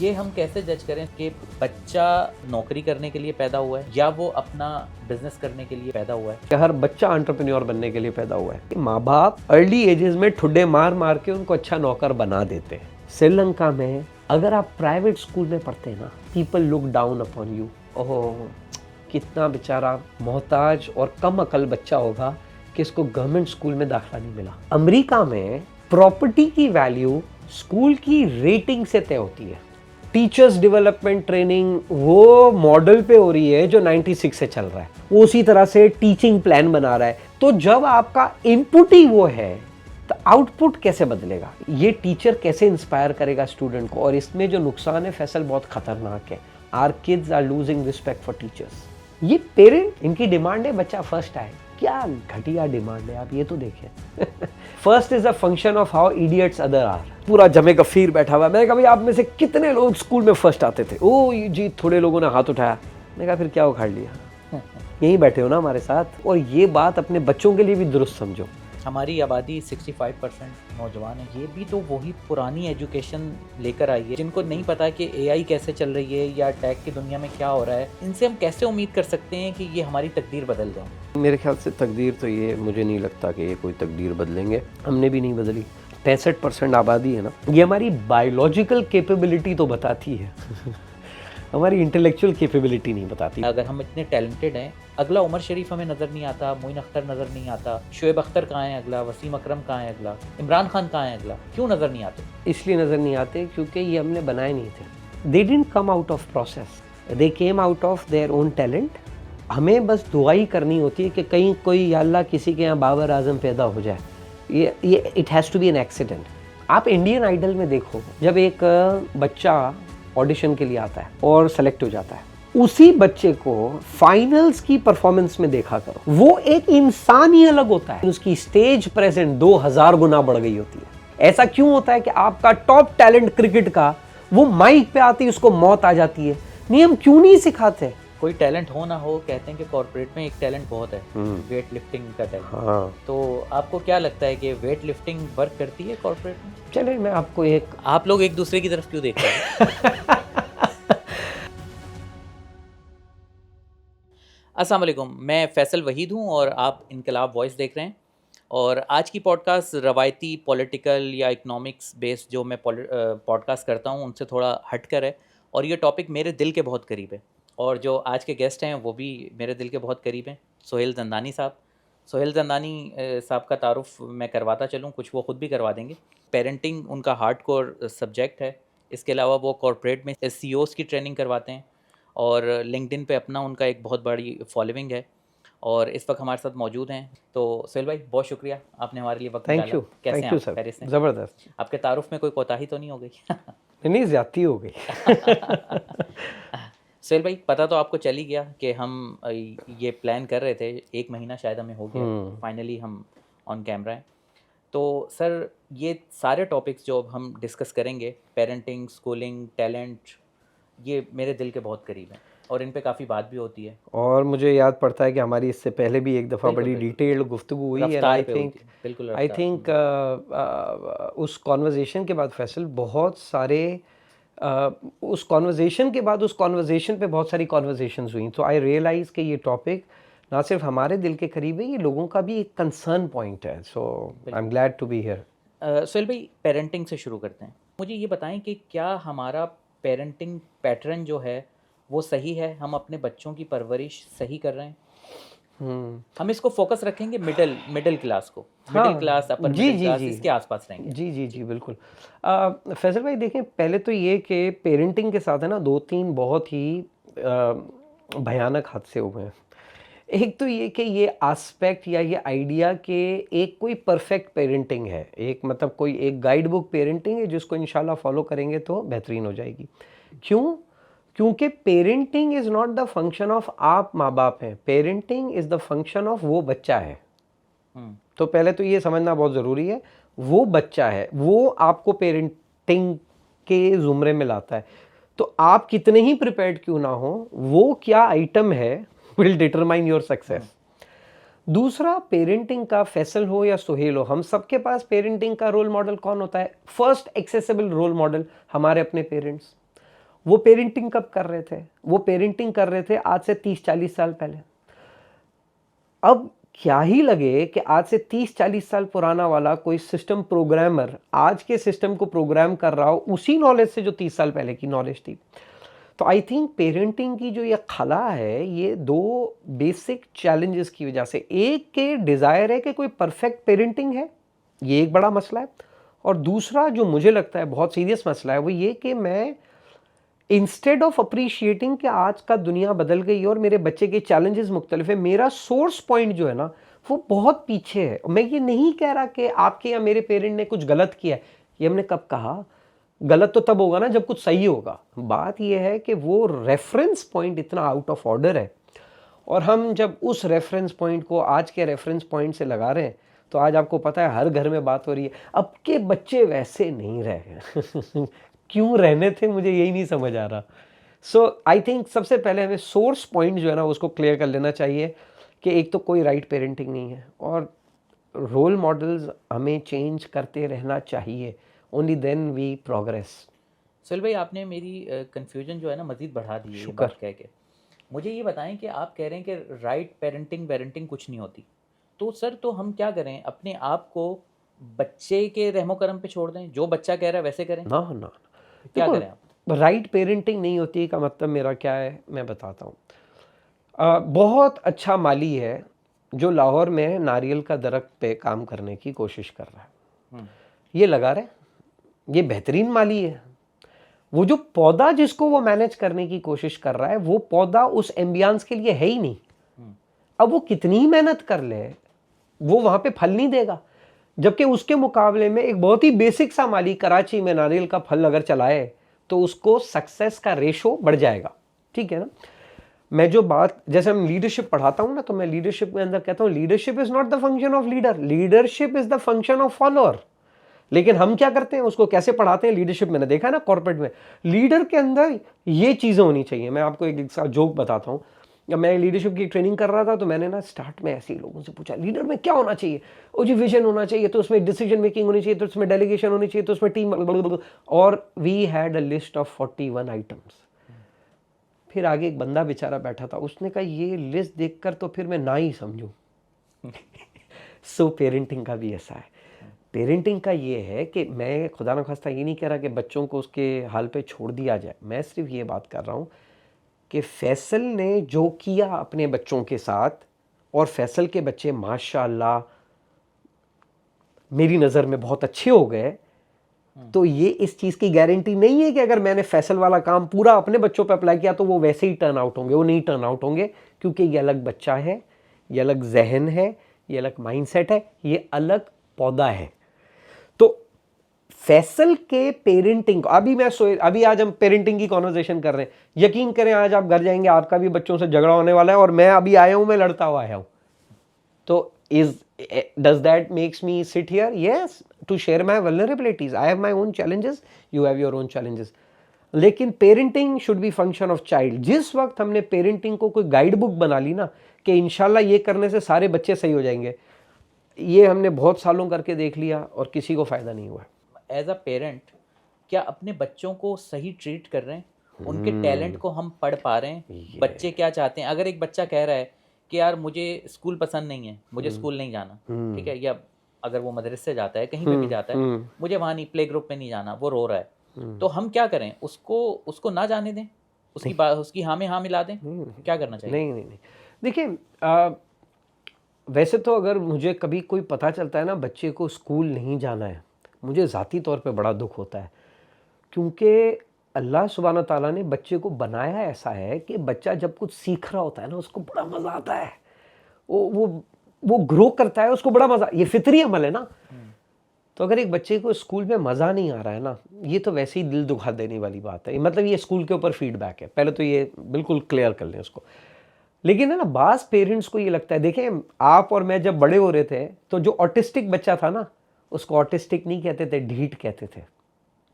ये हम कैसे जज करें कि बच्चा नौकरी करने के लिए पैदा हुआ है या वो अपना बिजनेस करने के लिए पैदा हुआ है? हर बच्चा एंटरप्रेन्योर बनने के लिए पैदा हुआ है। माँ बाप अर्ली एजेस में ठुड्डे मार मार के उनको अच्छा नौकर बना देते हैं। श्रीलंका में अगर आप प्राइवेट स्कूल में पढ़ते हैं ना, people look down upon you. Oh, कितना बेचारा मोहताज और कम अकल बच्चा होगा कि इसको गवर्नमेंट स्कूल में दाखिला नहीं मिला। अमेरिका में प्रॉपर्टी की वैल्यू स्कूल की रेटिंग से तय होती है। टीचर्स डेवलपमेंट ट्रेनिंग वो मॉडल पे हो रही है जो 96 से चल रहा है, वो उसी तरह से टीचिंग प्लान बना रहा है। तो जब आपका इनपुट ही वो है तो आउटपुट कैसे बदलेगा? ये टीचर कैसे इंस्पायर करेगा स्टूडेंट को? और इसमें जो नुकसान है फैसल बहुत खतरनाक है। Our kids are losing respect for teachers. ये पेरेंट, इनकी डिमांड है बच्चा फर्स्ट आए। क्या घटिया डिमांड है, आप ये तो देखें। First is a function of how idiots other are. पूरा जमे गफीर बैठा हुआ। मैंने कहा भाई आप में से कितने लोग स्कूल में फर्स्ट आते थे? ओ जी, थोड़े लोगों ने हाथ उठाया। मैंने कहा फिर क्या उखाड़ लिया? यहीं बैठे हो ना हमारे साथ। और ये बात अपने बच्चों के लिए भी दुरुस्त समझो। हमारी आबादी 65% नौजवान है। ये भी तो वही पुरानी एजुकेशन लेकर आई है, जिनको नहीं पता कि एआई कैसे चल रही है या टेक की दुनिया में क्या हो रहा है। इनसे हम कैसे उम्मीद कर सकते हैं कि ये हमारी तकदीर बदल जाए? मेरे ख्याल से तकदीर तो ये, मुझे नहीं लगता कि ये कोई तकदीर बदलेंगे। हमने भी नहीं बदली। 65% आबादी है ना, ये हमारी बायोलॉजिकल कैपेबिलिटी तो बताती है। हमारी इंटेलेक्चुअल कैपेबिलिटी नहीं बताती। अगर हम इतने टैलेंटेड हैं, अगला उमर शरीफ हमें नज़र नहीं आता, मोइन अख्तर नज़र नहीं आता, शुएब अख्तर कहाँ है अगला, वसीम अकरम कहाँ है अगला, इमरान खान कहाँ है अगला? क्यों नज़र नहीं आते? इसलिए नज़र नहीं आते क्योंकि ये हमने बनाए नहीं थे। They didn't come out of process, they came out of their own talent. हमें बस दुआ ही करनी होती है कि कहीं कोई या अल्लाह किसी के यहाँ बाबर आजम पैदा हो जाए। ये it has to be an accident. आप इंडियन आइडल में देखो, जब एक बच्चा ऑडिशन के लिए आता है और सेलेक्ट हो जाता है, उसी बच्चे को फाइनल्स की परफॉर्मेंस में देखा करो। वो एक इंसान ही अलग होता है, उसकी स्टेज प्रेजेंट 2000 गुना बढ़ गई होती है। ऐसा क्यों होता है कि आपका टॉप टैलेंट क्रिकेट का, वो माइक पे आती है उसको मौत आ जाती है? नियम क्यों नहीं सिखाते? कोई टैलेंट हो ना हो, कहते हैं कि कॉर्पोरेट में एक टैलेंट बहुत है, वेट लिफ्टिंग का टैलेंट। हाँ। तो आपको क्या लगता है कि वेट लिफ्टिंग वर्क करती है कॉर्पोरेट में? चलिए मैं आपको एक, आप लोग एक दूसरे की तरफ क्यों देखते हैं? अस्सलाम वालेकुम, मैं फैसल वहीद हूँ और आप इनकलाब वॉइस देख रहे हैं। और आज की पॉडकास्ट रवायती पॉलिटिकल या इकोनॉमिक्स बेस्ड जो मैं पॉडकास्ट करता हूँ उनसे थोड़ा हटकर है, और ये टॉपिक मेरे दिल के बहुत करीब है। और जो आज के गेस्ट हैं वो भी मेरे दिल के बहुत करीब हैं, सोहेल ज़ंदानी साहब। सोहेल ज़ंदानी साहब का तारुफ मैं करवाता चलूँ, कुछ वो ख़ुद भी करवा देंगे। पेरेंटिंग उनका हार्डकोर सब्जेक्ट है। इसके अलावा वो कॉर्पोरेट में SEOs की ट्रेनिंग करवाते हैं और लिंक्डइन पे अपना उनका एक बहुत बड़ी फॉलोइंग है, और इस वक्त हमारे साथ मौजूद हैं। तो सोहेल भाई, बहुत शुक्रिया, आपने हमारे लिए वक्त निकाला। कैसे हैं आप? खैरियत से? ज़बरदस्त। आपके तारुफ में कोई कोताही तो नहीं हो गई? नहीं, ज़्यादती हो गई। सोहेल भाई, पता तो आपको चल ही गया कि हम ये प्लान कर रहे थे, 1 महीना शायद हमें हो गया, फाइनली हम ऑन कैमरा हैं। तो सर, ये सारे टॉपिक्स जो अब हम डिस्कस करेंगे, पेरेंटिंग, स्कूलिंग, टैलेंट, ये मेरे दिल के बहुत करीब हैं और इन पे काफ़ी बात भी होती है। और मुझे याद पड़ता है कि हमारी इससे पहले भी एक दफ़ा बड़ी डिटेल्ड गुफ्तगू हुई है। आई थिंक उस कॉन्वर्जेसन के बाद फैसल बहुत सारे उस कॉन्वर्जेसन के बाद उस कॉन्वर्जेसन पे बहुत सारी कॉन्वर्जेशंस हुई। तो आई रियलाइज़ कि ये टॉपिक ना सिर्फ हमारे दिल के करीब है, ये लोगों का भी एक कंसर्न पॉइंट है। So I am glad to be here. Sohail भाई, पेरेंटिंग से शुरू करते हैं। मुझे ये बताएं कि क्या हमारा पेरेंटिंग पैटर्न जो है वो सही है? हम अपने बच्चों की परवरिश सही कर रहे हैं? हम इसको फोकस रखेंगे मिडिल क्लास को, middle class, upper middle class, इसके आसपास रहेंगे। जी बिल्कुल। फैसल भाई देखें, पहले तो ये कि पेरेंटिंग के साथ है ना 2-3 बहुत ही भयानक हादसे हुए हैं। एक तो ये कि ये एस्पेक्ट या ये आइडिया कि एक कोई परफेक्ट पेरेंटिंग है, एक मतलब कोई एक गाइड बुक पेरेंटिंग है जिसको इंशाल्लाह फॉलो करेंगे तो बेहतरीन हो जाएगी। क्यों? क्योंकि parenting is not the function of आप माँ बाप हैं, parenting is the function of वो बच्चा है। तो पहले तो ये समझना बहुत ज़रूरी है, वो बच्चा है, वो आपको पेरेंटिंग के ज़ुमरे में लाता है। तो आप कितने ही प्रिपेयर्ड क्यों ना हो, वो क्या आइटम है विल डिटरमाइन योर सक्सेस। दूसरा, पेरेंटिंग का फैसल हो या सोहेल हो, हम सबके पास पेरेंटिंग का रोल मॉडल कौन होता है? फर्स्ट एक्सेसिबल रोल मॉडल हमारे अपने पेरेंट्स। वो पेरेंटिंग कब कर रहे थे? वो पेरेंटिंग कर रहे थे आज से 30-40 साल पहले। अब क्या ही लगे कि आज से 30-40 साल पुराना वाला कोई सिस्टम प्रोग्रामर आज के सिस्टम को प्रोग्राम कर रहा हो उसी नॉलेज से जो 30 साल पहले की नॉलेज थी। तो आई थिंक पेरेंटिंग की जो ये खला है, ये दो बेसिक चैलेंजेस की वजह से, एक के डिज़ायर है कि कोई परफेक्ट पेरेंटिंग है, ये एक बड़ा मसला है, और दूसरा जो मुझे लगता है बहुत सीरियस मसला है वो ये कि मैं इंस्टेड ऑफ अप्रिशिएटिंग कि आज का दुनिया बदल गई और मेरे बच्चे के चैलेंजेस मुख्तलिफ है, मेरा सोर्स पॉइंट जो है ना वो बहुत पीछे है। मैं ये नहीं कह रहा कि आपके या मेरे पेरेंट ने कुछ गलत किया है, ये हमने कब कहा? गलत तो तब होगा ना जब कुछ सही होगा। बात यह है कि वो रेफरेंस पॉइंट इतना आउट ऑफ ऑर्डर है, और हम जब उस रेफरेंस पॉइंट को आज के रेफरेंस पॉइंट से लगा रहे हैं तो आज आपको पता है हर घर में बात हो रही है, अब के बच्चे वैसे नहीं रहे क्यों रहने थे, मुझे यही नहीं समझ आ रहा। सो आई थिंक सबसे पहले हमें सोर्स पॉइंट जो है ना उसको क्लियर कर लेना चाहिए कि एक तो कोई राइट पेरेंटिंग नहीं है, और रोल मॉडल्स हमें चेंज करते रहना चाहिए, only then we progress. Suhail भाई, आपने मेरी कन्फ्यूजन जो है ना मज़ीद बढ़ा दी है ये बात कह के। मुझे ये बताएं कि आप कह रहे हैं कि राइट पेरेंटिंग कुछ नहीं होती, तो सर तो हम क्या करें? अपने आप को बच्चे के रहमो करम पे छोड़ दें, जो बच्चा कह रहा है वैसे करें? ना ना, क्या करें आप? राइट पेरेंटिंग नहीं होती का मतलब मेरा क्या है मैं बताता हूँ। बहुत अच्छा माली है जो लाहौर में नारियल का दरख्त पे काम करने की कोशिश कर रहा है, ये लगा रहे, ये बेहतरीन माली है। वो जो पौधा जिसको वो मैनेज करने की कोशिश कर रहा है वो पौधा उस एम्बियंस के लिए है ही नहीं। अब वो कितनी मेहनत कर ले वो वहां पे फल नहीं देगा, जबकि उसके मुकाबले में एक बहुत ही बेसिक सा माली कराची में नारियल का फल अगर चलाए तो उसको सक्सेस का रेशो बढ़ जाएगा। ठीक है ना? मैं जो बात, जैसे हम लीडरशिप पढ़ाता हूं ना, तो मैं लीडरशिप के अंदर कहता हूं leadership is not the function of leader, leadership is the function of follower. लेकिन हम क्या करते हैं, उसको कैसे पढ़ाते हैं लीडरशिप, मैंने देखा ना कॉर्पोरेट में लीडर के अंदर ये चीज़ें होनी चाहिए। मैं आपको एक जोक बताता हूँ। जब मैं लीडरशिप की ट्रेनिंग कर रहा था तो मैंने ना स्टार्ट में ऐसे ही लोगों से पूछा लीडर में क्या होना चाहिए, वो जी विजन होना चाहिए, तो उसमें डिसीजन मेकिंग होनी चाहिए, तो उसमें डेलीगेशन होनी चाहिए, तो उसमें टीम, और we had a list of 41 items. फिर आगे एक बंदा बेचारा बैठा था, उसने कहा ये लिस्ट देखकर तो फिर मैं ना ही समझूं। सो पेरेंटिंग का भी ऐसा है। पेरेंटिंग का ये है कि मैं खुदा न खास्ता ये नहीं कह रहा कि बच्चों को उसके हाल पे छोड़ दिया जाए, मैं सिर्फ ये बात कर रहा हूँ कि फैसल ने जो किया अपने बच्चों के साथ, और फैसल के बच्चे माशाअल्लाह मेरी नज़र में बहुत अच्छे हो गए, तो ये इस चीज़ की गारंटी नहीं है कि अगर मैंने फैसल वाला काम पूरा अपने बच्चों पे अप्लाई किया तो वो वैसे ही टर्न आउट होंगे। वो नहीं टर्न आउट होंगे, क्योंकि ये अलग बच्चा है, ये अलग जहन है, ये अलग माइंडसेट है, ये अलग पौधा है। तो फैसल के पेरेंटिंग, अभी आज हम पेरेंटिंग की कॉन्वर्सेशन कर रहे हैं, यकीन करें आज आप घर जाएंगे आपका भी बच्चों से झगड़ा होने वाला है, और मैं अभी आया हूं, मैं लड़ता हुआ आया हूं। तो does that makes me sit here? Yes, to share my vulnerabilities. I have my own challenges, you have your own challenges. लेकिन parenting should be function of child. जिस वक्त हमने पेरेंटिंग को कोई गाइड बुक बना ली ना कि इंशाल्लाह ये करने से सारे बच्चे सही हो जाएंगे, ये हमने बहुत सालों करके देख लिया और किसी को फ़ायदा नहीं हुआ। एज अ पेरेंट क्या अपने बच्चों को सही ट्रीट कर रहे हैं? उनके टैलेंट को हम पढ़ पा रहे हैं? बच्चे क्या चाहते हैं? अगर एक बच्चा कह रहा है कि यार मुझे स्कूल पसंद नहीं है, मुझे स्कूल नहीं जाना, ठीक है, या अगर वो मदरसे से जाता है, कहीं पे भी जाता है, मुझे वहाँ नहीं, प्ले ग्रुप में नहीं जाना, वो रो रहा है, तो हम क्या करें? उसको ना जाने दें, उसकी हाँ में हाँ मिला दें? क्या करना चाहिए? नहीं, देखिए वैसे तो अगर मुझे कभी कोई पता चलता है ना बच्चे को स्कूल नहीं जाना है, मुझे ज़ाती तौर पे बड़ा दुख होता है, क्योंकि अल्लाह सुब्हाना ताला ने बच्चे को बनाया ऐसा है कि बच्चा जब कुछ सीख रहा होता है ना उसको बड़ा मज़ा आता है, वो ग्रो करता है, उसको बड़ा मज़ा, ये फितरी अमल है ना। तो अगर एक बच्चे को स्कूल में मज़ा नहीं आ रहा है ना, ये तो वैसे ही दिल दुखा देने वाली बात है। मतलब ये स्कूल के ऊपर फीडबैक है, पहले तो ये बिल्कुल क्लियर कर लें उसको। लेकिन है ना, बाज़ पेरेंट्स को ये लगता है, देखें आप और मैं जब बड़े हो रहे थे तो जो ऑटिस्टिक बच्चा था ना उसको ऑटिस्टिक नहीं कहते थे, ढीठ कहते थे।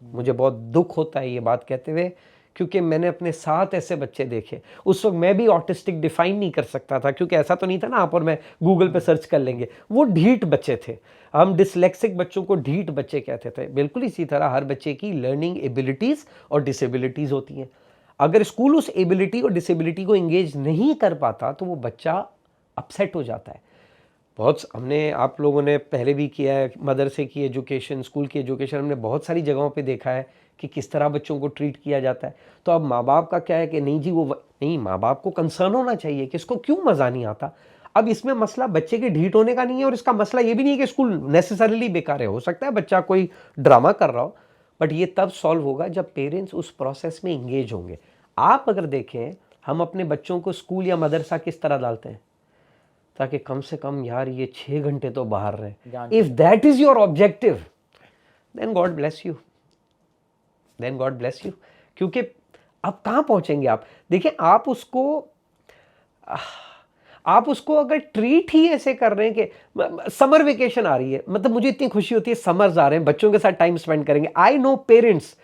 मुझे बहुत दुख होता है ये बात कहते हुए क्योंकि मैंने अपने साथ ऐसे बच्चे देखे। उस वक्त मैं भी ऑटिस्टिक डिफाइन नहीं कर सकता था, क्योंकि ऐसा तो नहीं था ना आप और मैं गूगल पे सर्च कर लेंगे। वो ढीठ बच्चे थे, हम डिसलेक्सिक बच्चों को ढीठ बच्चे कहते थे। बिल्कुल इसी तरह हर बच्चे की लर्निंग एबिलिटीज़ और डिसेबिलिटीज़ होती हैं। अगर स्कूल उस एबिलिटी और डिसेबिलिटी को इंगेज नहीं कर पाता तो वो बच्चा अपसेट हो जाता है। बहुत हमने आप लोगों ने पहले भी किया है, मदरसे की एजुकेशन, स्कूल की एजुकेशन, हमने बहुत सारी जगहों पे देखा है कि किस तरह बच्चों को ट्रीट किया जाता है। तो अब माँ बाप का क्या है कि नहीं जी वो नहीं, माँ बाप को कंसर्न होना चाहिए कि इसको क्यों मज़ा नहीं आता। अब इसमें मसला बच्चे के ढीठ होने का नहीं है, और इसका मसला ये भी नहीं है कि स्कूल नेसेसरीली बेकार है। हो सकता है बच्चा कोई ड्रामा कर रहा हो, बट ये तब सॉल्व होगा जब पेरेंट्स उस प्रोसेस में इंगेज होंगे। आप अगर देखें, हम अपने बच्चों को स्कूल या मदरसा किस तरह डालते हैं, ताकि कम से कम यार ये 6 घंटे तो बाहर रहे। If that is your objective, then God bless you, then God bless you. क्योंकि अब कहाँ पहुंचेंगे आप? देखिए, आप उसको अगर ट्रीट ही ऐसे कर रहे हैं कि समर वेकेशन आ रही है, मतलब मुझे इतनी खुशी होती है समर्स आ रहे हैं, बच्चों के साथ टाइम स्पेंड करेंगे। आई नो पेरेंट्स,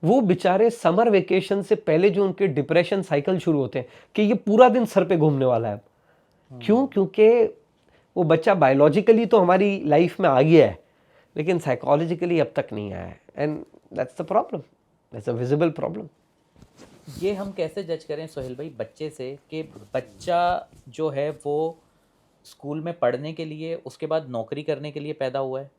वो बेचारे समर वेकेशन से पहले जो उनके डिप्रेशन साइकिल शुरू होते हैं कि ये पूरा दिन सर पे घूमने वाला है। क्यों? क्योंकि वो बच्चा बायोलॉजिकली तो हमारी लाइफ में आ गया है, लेकिन साइकोलॉजिकली अब तक नहीं आया है। And that's the problem, that's a visible problem. ये हम कैसे जज करें सोहेल भाई बच्चे से कि बच्चा जो है वो स्कूल में पढ़ने के लिए, उसके बाद नौकरी करने के लिए पैदा हुआ है,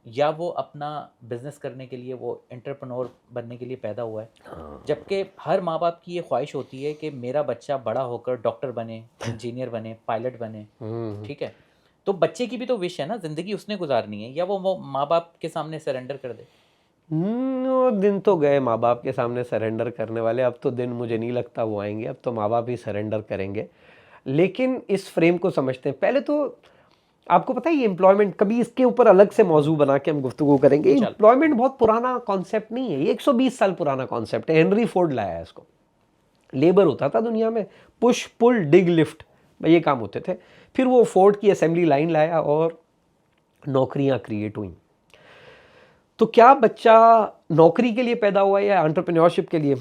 या वो अपना बिजनेस करने के लिए, वो एंटरप्रेन्योर बनने के लिए पैदा हुआ है? जबकि हर माँ बाप की ये ख्वाहिश होती है कि मेरा बच्चा बड़ा होकर डॉक्टर बने, इंजीनियर बने, पायलट बने। ठीक है, तो बच्चे की भी तो विश है ना, ज़िंदगी उसने गुजारनी है, या वो माँ बाप के सामने सरेंडर कर दे? वो दिन तो गए माँ बाप के सामने सरेंडर करने वाले। अब तो दिन मुझे नहीं लगता वो आएंगे, अब तो माँ बाप ही सरेंडर करेंगे। लेकिन इस फ्रेम को समझते हैं। पहले तो आपको पता है ये एम्प्लॉयमेंट, कभी इसके ऊपर अलग से मौजू बना के हम गुफ्तगू करेंगे। एम्प्लॉयमेंट बहुत पुराना कॉन्सेप्ट नहीं है, ये 120 साल पुराना कॉन्सेप्ट है। हेनरी फोर्ड लाया है इसको। लेबर होता था दुनिया में, पुश पुल डिग लिफ्ट, ये काम होते थे। फिर वो फोर्ड की असेंबली लाइन लाया और नौकरियां क्रिएट हुई। तो क्या बच्चा नौकरी के लिए पैदा हुआ है या एंटरप्रेन्योरशिप के लिए?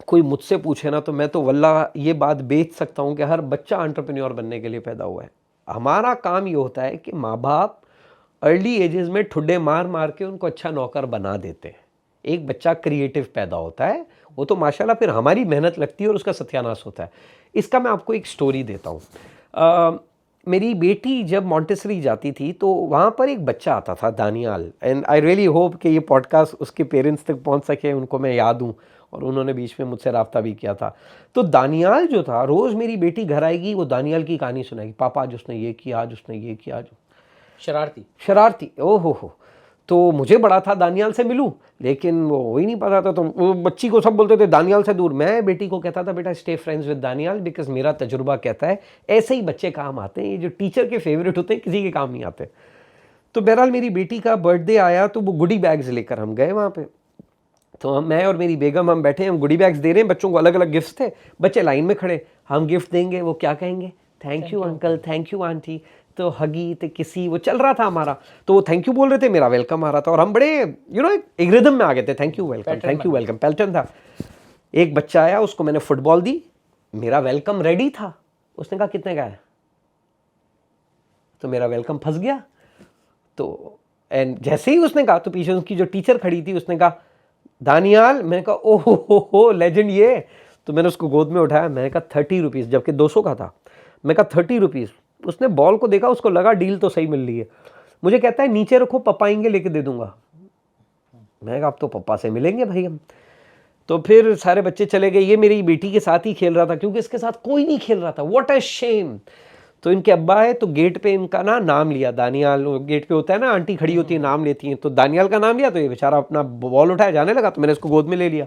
कोई मुझसे पूछे ना तो मैं तो वल्लाह ये बात बेच सकता हूँ कि हर बच्चा एंटरप्रेन्योर बनने के लिए पैदा हुआ है। हमारा काम ये होता है कि माँ बाप अर्ली एजेस में ठुड्डे मार मार के उनको अच्छा नौकर बना देते हैं। एक बच्चा क्रिएटिव पैदा होता है, वो तो माशाल्लाह फिर हमारी मेहनत लगती है और उसका सत्यानाश होता है। इसका मैं आपको एक स्टोरी देता हूँ। मेरी बेटी जब मॉन्टेसरी जाती थी तो वहाँ पर एक बच्चा आता था, Daniyal. And I really hope कि ये पॉडकास्ट उसके पेरेंट्स तक पहुँच सके, उनको मैं याद हूँ, और उन्होंने बीच में मुझसे राब्ता भी किया था। तो दानियाल जो था, रोज़ मेरी बेटी घर आएगी, वो दानियाल की कहानी सुनाएगी। पापा आज उसने ये किया, आज उसने ये किया। आज शरारती, ओहो हो। तो मुझे बड़ा था दानियाल से मिलूं, लेकिन वो हो ही नहीं पाता था। तो वो बच्ची को सब बोलते थे दानियाल से दूर। मैं बेटी को कहता था बेटा stay friends with Daniyal, because मेरा तजुर्बा कहता है ऐसे ही बच्चे काम आते हैं। ये जो टीचर के फेवरेट होते हैं किसी के काम नहीं आते। तो बहरहाल मेरी बेटी का बर्थडे आया तो वो गुडी बैग्स लेकर हम गए वहाँ पे। तो मैं और मेरी बेगम हम बैठे, हम गुडी बैग्स दे रहे हैं बच्चों को, अलग अलग गिफ्ट्स थे। बच्चे लाइन में खड़े, हम गिफ्ट देंगे, वो क्या कहेंगे? Thank you uncle, thank you aunty. तो हगी तो किसी वो चल रहा था हमारा, तो वो थैंक यू बोल रहे थे, मेरा वेलकम आ रहा था, और हम बड़े एक रिदम में आ गए थे। Thank you welcome, thank you welcome, pattern था। एक बच्चा आया, उसको मैंने फुटबॉल दी, मेरा वेलकम रेडी था। उसने कहा कितने का है? तो मेरा वेलकम फंस गया। तो एंड जैसे ही उसने कहा तो पीछे उसकी जो टीचर खड़ी थी उसने कहा दानियाल। मैंने कहा ओहो हो लेजेंड ये। तो मैंने उसको गोद में उठाया, मैंने कहा 30 रुपीज़, जबकि 200 का था। मैं कहा 30 रुपीज़। उसने बॉल को देखा, उसको लगा डील तो सही मिल रही है। मुझे कहता है नीचे रखो, पापा आएंगे लेके दे दूंगा। मैंने कहा अब तो पापा से मिलेंगे भाई हम। तो फिर सारे बच्चे चले गए, ये मेरी बेटी के साथ ही खेल रहा था क्योंकि इसके साथ कोई नहीं खेल रहा था। What a shame. तो इनके अब्बा है, तो गेट पे इनका नाम लिया, दानियाल। गेट पे होता है ना, आंटी खड़ी होती है, नाम लेती हैं, तो दानियाल का नाम लिया। तो ये बेचारा अपना बॉल उठाया जाने लगा, तो मैंने इसको गोद में ले लिया।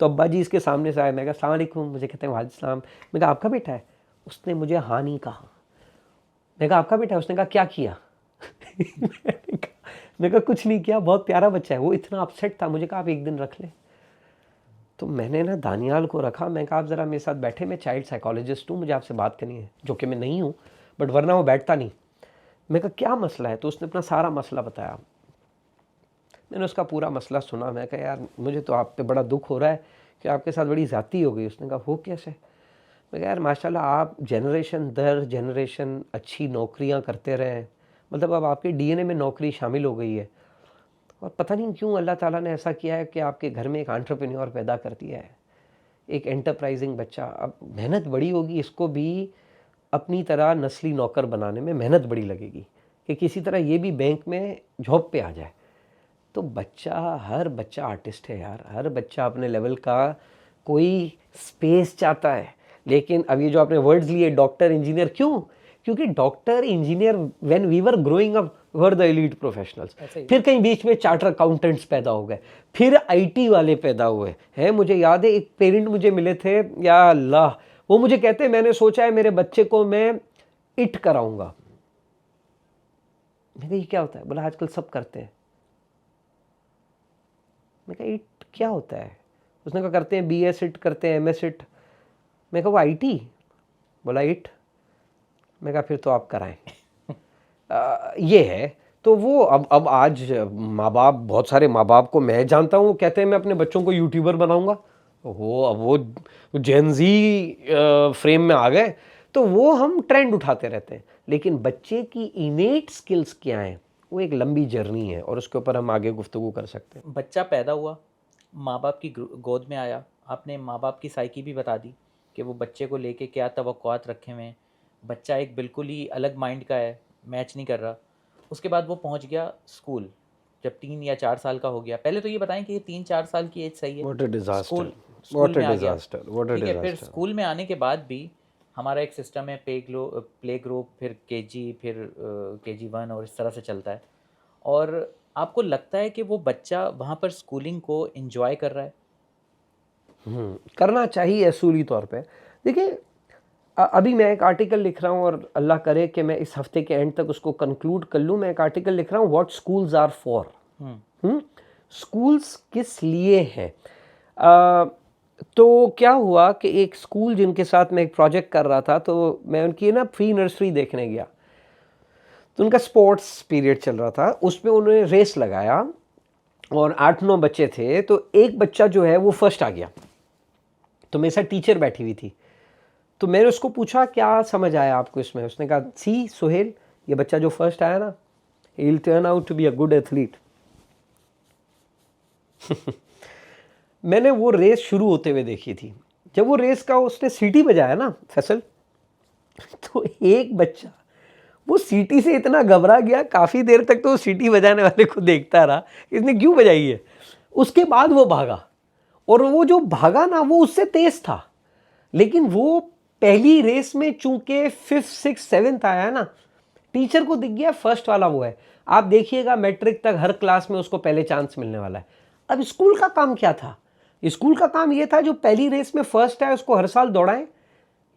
तो अब्बा जी इसके सामने से आए, मैं कहा अस्सलाम वालेकुम। मुझे कहते हैं वालेकुम सलाम। मैं कहा आपका बेटा है? उसने मुझे हाँ नहीं कहा। मैं कहा आपका बेटा है? उसने कहा क्या किया? मैंने कहा कुछ नहीं किया, बहुत प्यारा बच्चा है। वो इतना अपसेट था, मुझे कहा आप एक दिन रख लें। तो मैंने दानियाल को रखा। मैं कहा आप ज़रा मेरे साथ बैठे, मैं चाइल्ड साइकोलॉजिस्ट हूँ, मुझे आपसे बात करनी है, जो कि मैं नहीं हूँ, बट वरना वो बैठता नहीं। मैं कहा क्या मसला है? तो उसने अपना सारा मसला बताया। मैंने उसका पूरा मसला सुना। मैं कहा यार मुझे तो आप पे बड़ा दुख हो रहा है कि आपके साथ बड़ी ज़्यादती हो गई। उसने कहा वो कैसे? मैं कहा यार माशाल्लाह आप जनरेशन दर जनरेशन अच्छी नौकरियां करते रहे हैं, मतलब अब आपके डीएनए में नौकरी शामिल हो गई है, और पता नहीं क्यों अल्लाह ताला ने ऐसा किया है कि आपके घर में एक एंटरप्रेन्योर पैदा कर दिया है, एक एंटरप्राइजिंग बच्चा। अब मेहनत बड़ी होगी, इसको भी अपनी तरह नस्ली नौकर बनाने में मेहनत बड़ी लगेगी कि किसी तरह ये भी बैंक में जॉब पे आ जाए। तो बच्चा, हर बच्चा आर्टिस्ट है यार, हर बच्चा अपने लेवल का कोई स्पेस चाहता है। लेकिन अब ये जो आपने वर्ड्स लिए डॉक्टर इंजीनियर, क्यों? क्योंकि doctor engineer when we were growing up were the elite professionals. फिर कहीं बीच में चार्टर अकाउंटेंट्स पैदा हो गए, फिर आईटी वाले पैदा हुए हैं। मुझे याद है एक पेरेंट मुझे मिले थे, या अल्लाह, वो मुझे कहते हैं मैंने सोचा है मेरे बच्चे को मैं इट कराऊंगा। मैं कहा ये क्या होता है? बोला आजकल सब करते हैं। मैं कहा इट क्या होता है? उसने कहा करते हैं बीएस इट, करते हैं एमएस इट। मैं कहा वो आईटी? बोला इट। मैं कहा फिर तो आप कराएं। ये है। तो वो अब आज माँ बाप, बहुत सारे माँ बाप को मैं जानता हूँ, कहते हैं मैं अपने बच्चों को यूट्यूबर बनाऊंगा। अब वो जेनजी फ्रेम में आ गए, तो वो हम ट्रेंड उठाते रहते हैं। लेकिन बच्चे की इनेट स्किल्स क्या हैं, वो एक लंबी जर्नी है, और उसके ऊपर हम आगे गुफ्तगू कर सकते हैं। बच्चा पैदा हुआ, माँ बाप की गोद में आया, आपने माँ बाप की साइकी भी बता दी कि वो बच्चे को लेके क्या तवक्कुआत रखे हुए हैं। बच्चा एक बिल्कुल ही अलग माइंड का है, मैच नहीं कर रहा। उसके बाद वो पहुंच गया स्कूल, जब 3 या 4 साल का हो गया। पहले तो ये बताएं कि ये 3-4 साल की एज सही है? What a disaster, school what a में आ गया, डिजास्टर, व्हाट अ ठीक है। फिर डिजास्टर। स्कूल में आने के बाद भी हमारा एक सिस्टम है, प्ले ग्रुप, फिर केजी, फिर KG1, और इस तरह से चलता है। और आपको लगता है कि वो बच्चा वहाँ पर स्कूलिंग को एंजॉय कर रहा है? करना चाहिए असूली तौर पे। देखिए अभी मैं एक आर्टिकल लिख रहा हूँ, और अल्लाह करे कि मैं इस हफ्ते के एंड तक उसको कंक्लूड कर लूँ। मैं एक आर्टिकल लिख रहा हूँ what schools are for. Schools किस लिए हैं? तो क्या हुआ कि एक स्कूल जिनके साथ मैं एक प्रोजेक्ट कर रहा था, तो मैं उनकी ना प्री नर्सरी देखने गया। तो उनका स्पोर्ट्स पीरियड चल रहा था, उसमें उन्होंने रेस लगाया, और 8-9 बच्चे थे। तो एक बच्चा जो है वो फर्स्ट आ गया। तो मेरे साथ टीचर बैठी हुई थी, तो मैंने उसको पूछा क्या समझ आया आपको इसमें? उसने कहा सी सुहेल, ये बच्चा जो फर्स्ट आया ना, he will turn out to be a good athlete. मैंने वो रेस शुरू होते हुए देखी थी। जब वो रेस का उसने सीटी बजाया ना फैसल, तो एक बच्चा वो सीटी से इतना घबरा गया, काफ़ी देर तक तो सीटी बजाने वाले को देखता रहा, इसने क्यों बजाई है। उसके बाद वो भागा, और वो जो भागा ना वो उससे तेज था। लेकिन वो पहली रेस में चूंकि 5th 6th 7th आया है ना, टीचर को दिख गया फर्स्ट वाला वो है। आप देखिएगा मैट्रिक तक हर क्लास में उसको पहले चांस मिलने वाला है। अब स्कूल का काम क्या था? स्कूल का काम ये था जो पहली रेस में फर्स्ट है उसको हर साल दौड़ाएं,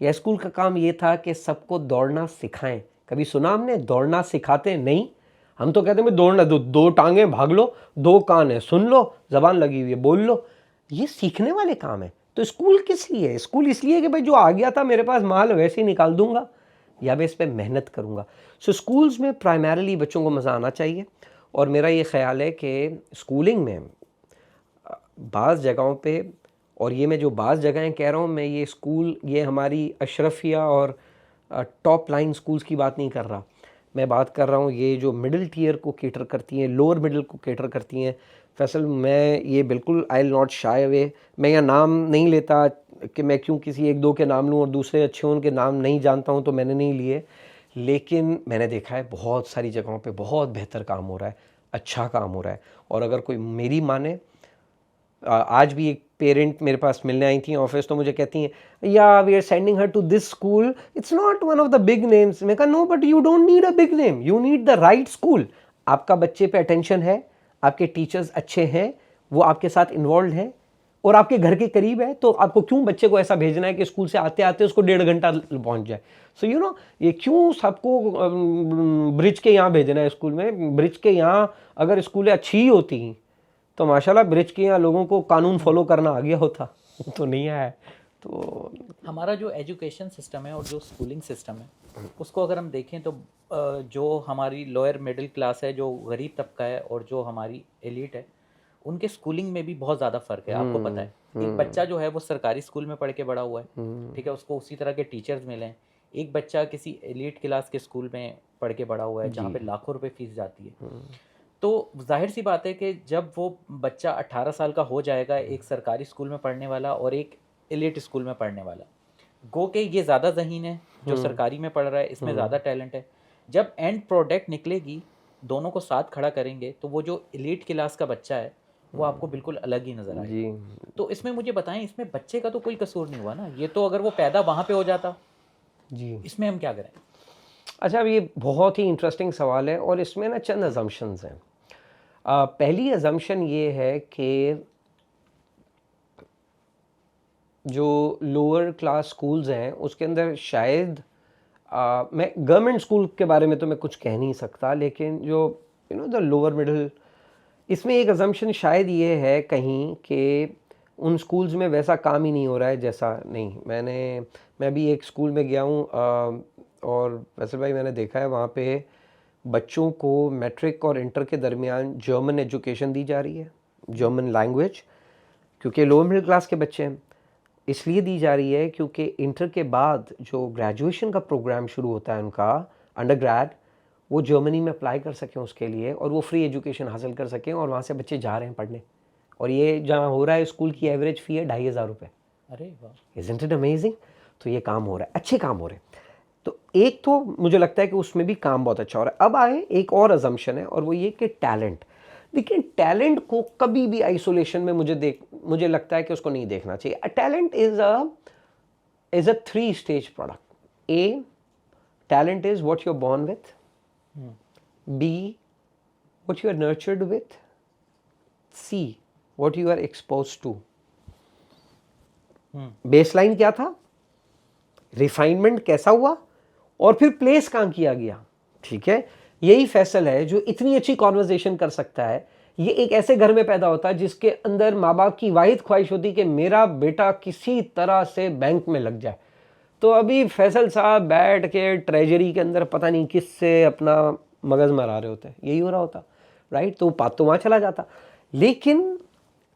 या स्कूल का काम ये था कि सबको दौड़ना सिखाएं? कभी सुना हमने दौड़ना सिखाते? नहीं। हम तो कहते हैं दौड़ना, दो टांगे भाग लो, 2 कान है सुन लो, जबान लगी हुई है बोल लो। ये सीखने वाले काम है। तो स्कूल किस लिए? स्कूल इसलिए कि भाई जो आ गया था मेरे पास माल वैसे ही निकाल दूंगा, या मैं इस पर मेहनत करूंगा। सो स्कूल्स में प्राइमरीली बच्चों को मज़ा आना चाहिए। और मेरा ये ख्याल है कि स्कूलिंग में बाज़ जगहों पे, और ये मैं जो बाज़ जगहें कह रहा हूँ, मैं ये स्कूल, ये हमारी अशरफिया और टॉप लाइन स्कूल्स की बात नहीं कर रहा। मैं बात कर रहा हूँ ये जो मिडिल टीयर को केटर करती हैं, लोअर मिडिल को केटर करती हैं। फैसल मैं ये बिल्कुल I will not shy away, मैं यहाँ नाम नहीं लेता कि मैं क्यों किसी 1-2 के नाम लूँ और दूसरे अच्छे उनके नाम नहीं जानता हूँ तो मैंने नहीं लिए। लेकिन मैंने देखा है बहुत सारी जगहों पे बहुत बेहतर काम हो रहा है, अच्छा काम हो रहा है। और अगर कोई मेरी माने, आज भी एक पेरेंट मेरे पास मिलने आई थी ऑफिस, तो मुझे कहती हैं या we are sending her to this school, it's not one of the big names. मैं कहा no, but you don't need a big name, you need the right school. आपका बच्चे पे अटेंशन है, आपके टीचर्स अच्छे हैं, वो आपके साथ इन्वॉल्व हैं, और आपके घर के करीब है, तो आपको क्यों बच्चे को ऐसा भेजना है कि स्कूल से आते आते उसको 1.5 घंटा पहुंच जाए। सो यू नो, ये क्यों सबको ब्रिज के यहाँ भेजना है स्कूल में? ब्रिज के यहाँ अगर स्कूलें अच्छी ही होती तो माशाल्लाह ब्रिज के यहाँ लोगों को कानून फॉलो करना आ गया होता। तो नहीं आया। तो हमारा जो एजुकेशन सिस्टम है और जो स्कूलिंग सिस्टम है, उसको अगर हम देखें तो जो हमारी लोअर मिडिल क्लास है, जो गरीब तबका है, और जो हमारी एलीट है, उनके स्कूलिंग में भी बहुत ज़्यादा फ़र्क है। आपको पता है, एक बच्चा जो है वो सरकारी स्कूल में पढ़ के बड़ा हुआ है, ठीक है, उसको उसी तरह के टीचर्स मिले हैं। एक बच्चा किसी एलीट क्लास के स्कूल में पढ़ के बड़ा हुआ है जहाँ पे लाखों रुपए फीस जाती है। तो जाहिर सी बात है कि जब वो बच्चा 18 साल का हो जाएगा, एक सरकारी स्कूल में पढ़ने वाला और एक एलीट स्कूल में पढ़ने वाला, गो के ये ज़्यादा ज़हीन है जो सरकारी में पढ़ रहा है, इसमें ज़्यादा टैलेंट है। जब एंड प्रोडक्ट निकलेगी, दोनों को साथ खड़ा करेंगे, तो वो जो एलीट क्लास का बच्चा है वो आपको बिल्कुल अलग ही नज़र आएगा। तो इसमें मुझे बताएं, इसमें बच्चे का तो कोई कसूर नहीं हुआ ना, ये तो अगर वो पैदा वहाँ पे हो जाता जी, इसमें हम क्या करें? अच्छा, अब ये बहुत ही इंटरेस्टिंग सवाल है और इसमें ना चंद अजम्पशंस हैं। पहली अजम्पशन ये है कि जो लोअर क्लास स्कूल्स हैं उसके अंदर शायद मैं गवर्नमेंट स्कूल के बारे में तो मैं कुछ कह नहीं सकता, लेकिन जो द लोअर मिडिल, इसमें एक अजम्पशन शायद ये है कहीं कि उन स्कूल्स में वैसा काम ही नहीं हो रहा है जैसा, नहीं, मैं भी एक स्कूल में गया हूँ और वैसे भाई मैंने देखा है वहाँ पे बच्चों को मैट्रिक और इंटर के दरमियान जर्मन एजुकेशन दी जा रही है, जर्मन लैंग्वेज, क्योंकि लोअर मिडिल क्लास के बच्चे हैं। इसलिए दी जा रही है क्योंकि इंटर के बाद जो ग्रेजुएशन का प्रोग्राम शुरू होता है उनका, अंडर ग्रेड, वो जर्मनी में अप्लाई कर सकें उसके लिए और वो फ्री एजुकेशन हासिल कर सकें, और वहाँ से बच्चे जा रहे हैं पढ़ने। और ये जहाँ हो रहा है, स्कूल की एवरेज फ़ी है 2500 रुपये। अरे वाह, इज़न्ट इट अमेजिंग? तो ये काम हो रहा है, अच्छे काम हो रहे हैं। तो एक तो मुझे लगता है कि उसमें भी काम बहुत अच्छा हो रहा है। अब आए एक और अजम्पशन है, और वो ये कि टैलेंट, देखिए टैलेंट को कभी भी आइसोलेशन में मुझे लगता है कि उसको नहीं देखना चाहिए। Talent is a 3 stage product. A, talent is what you are born with. B, what you are nurtured with. C, what you are exposed to. Baseline क्या था, रिफाइनमेंट कैसा हुआ, और फिर प्लेस कहाँ किया गया। ठीक है, यही फैसल है जो इतनी अच्छी कॉन्वर्जेशन कर सकता है। ये एक ऐसे घर में पैदा होता है जिसके अंदर माँ बाप की वाहिद ख्वाहिश होती कि मेरा बेटा किसी तरह से बैंक में लग जाए। तो अभी फैसल साहब बैठ के ट्रेजरी के अंदर पता नहीं किससे अपना मगज मरा रहे होते हैं, यही हो रहा होता, राइट। तो बात तो वहाँ चला जाता। लेकिन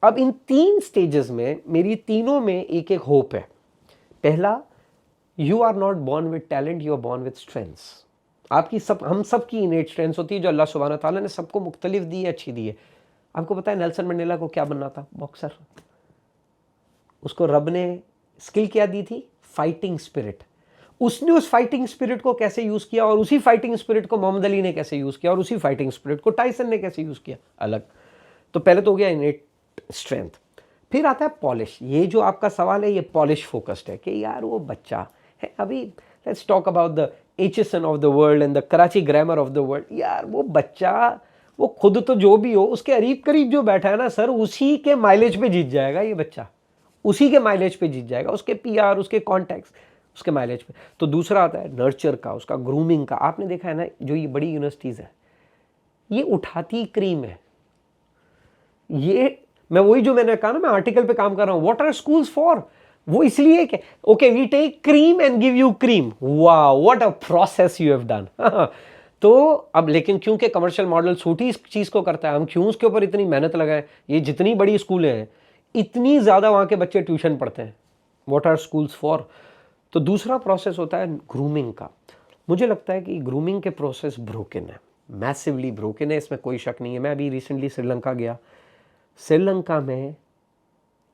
अब इन 3 स्टेजेस में, मेरी तीनों में एक एक होप है। पहला, you are not born with talent, you are born with strengths. आपकी हम सब की इनेट स्ट्रेंथ्स होती है जो अल्लाह सुब्हानहू ताला ने सबको मुख्तलिफ दी है, अच्छी दी है। आपको पता है नेल्सन मंडेला को क्या बनना था? बॉक्सर। उसको रब ने स्किल क्या दी थी? Fighting spirit. उसने उस फाइटिंग स्पिरिट को कैसे यूज किया, और उसी फाइटिंग स्पिरिट को मोहम्मद अली ने कैसे यूज किया, और उसी फाइटिंग स्पिरिट को टाइसन ने कैसे यूज किया, अलग। तो पहले तो हो गया इनेट स्ट्रेंथ। फिर आता है पॉलिश। ये जो आपका सवाल है ये पॉलिश फोकस्ड है कि यार वो बच्चा है, अभी let's talk about the HSN of the world and the Karachi grammar of the world. यार वो बच्चा, वो खुद तो जो भी हो, उसके करीब करीब जो बैठा है ना सर, उसी के माइलेज पे जीत जाएगा ये बच्चा, उसी के माइलेज पे जीत जाएगा, उसके पीआर, उसके कॉन्टैक्ट्स, उसके माइलेज पे। तो दूसरा आता है नर्चर का, उसका ग्रूमिंग का। आपने देखा है ना, जो ये बड़ी यूनिवर्सिटीज़ है ये उठाती क्रीम है। ये मैं वही जो मैंने कहा ना, मैं आर्टिकल पे काम कर रहा हूँ, व्हाट आर स्कूल्स फॉर। वो इसलिए कि okay we take cream and give you cream. वाह, what a process you have done. तो अब लेकिन क्योंकि कमर्शियल मॉडल छोटी इस चीज़ को करता है, हम क्यों उसके ऊपर इतनी मेहनत लगाएं। ये जितनी बड़ी स्कूलें हैं, इतनी ज़्यादा वहाँ के बच्चे ट्यूशन पढ़ते हैं। What are schools for. तो दूसरा प्रोसेस होता है ग्रूमिंग का। मुझे लगता है कि ग्रूमिंग के प्रोसेस ब्रोकन है, मैसिवली ब्रोकन है, इसमें कोई शक नहीं है। मैं अभी रिसेंटली श्रीलंका गया। श्रीलंका में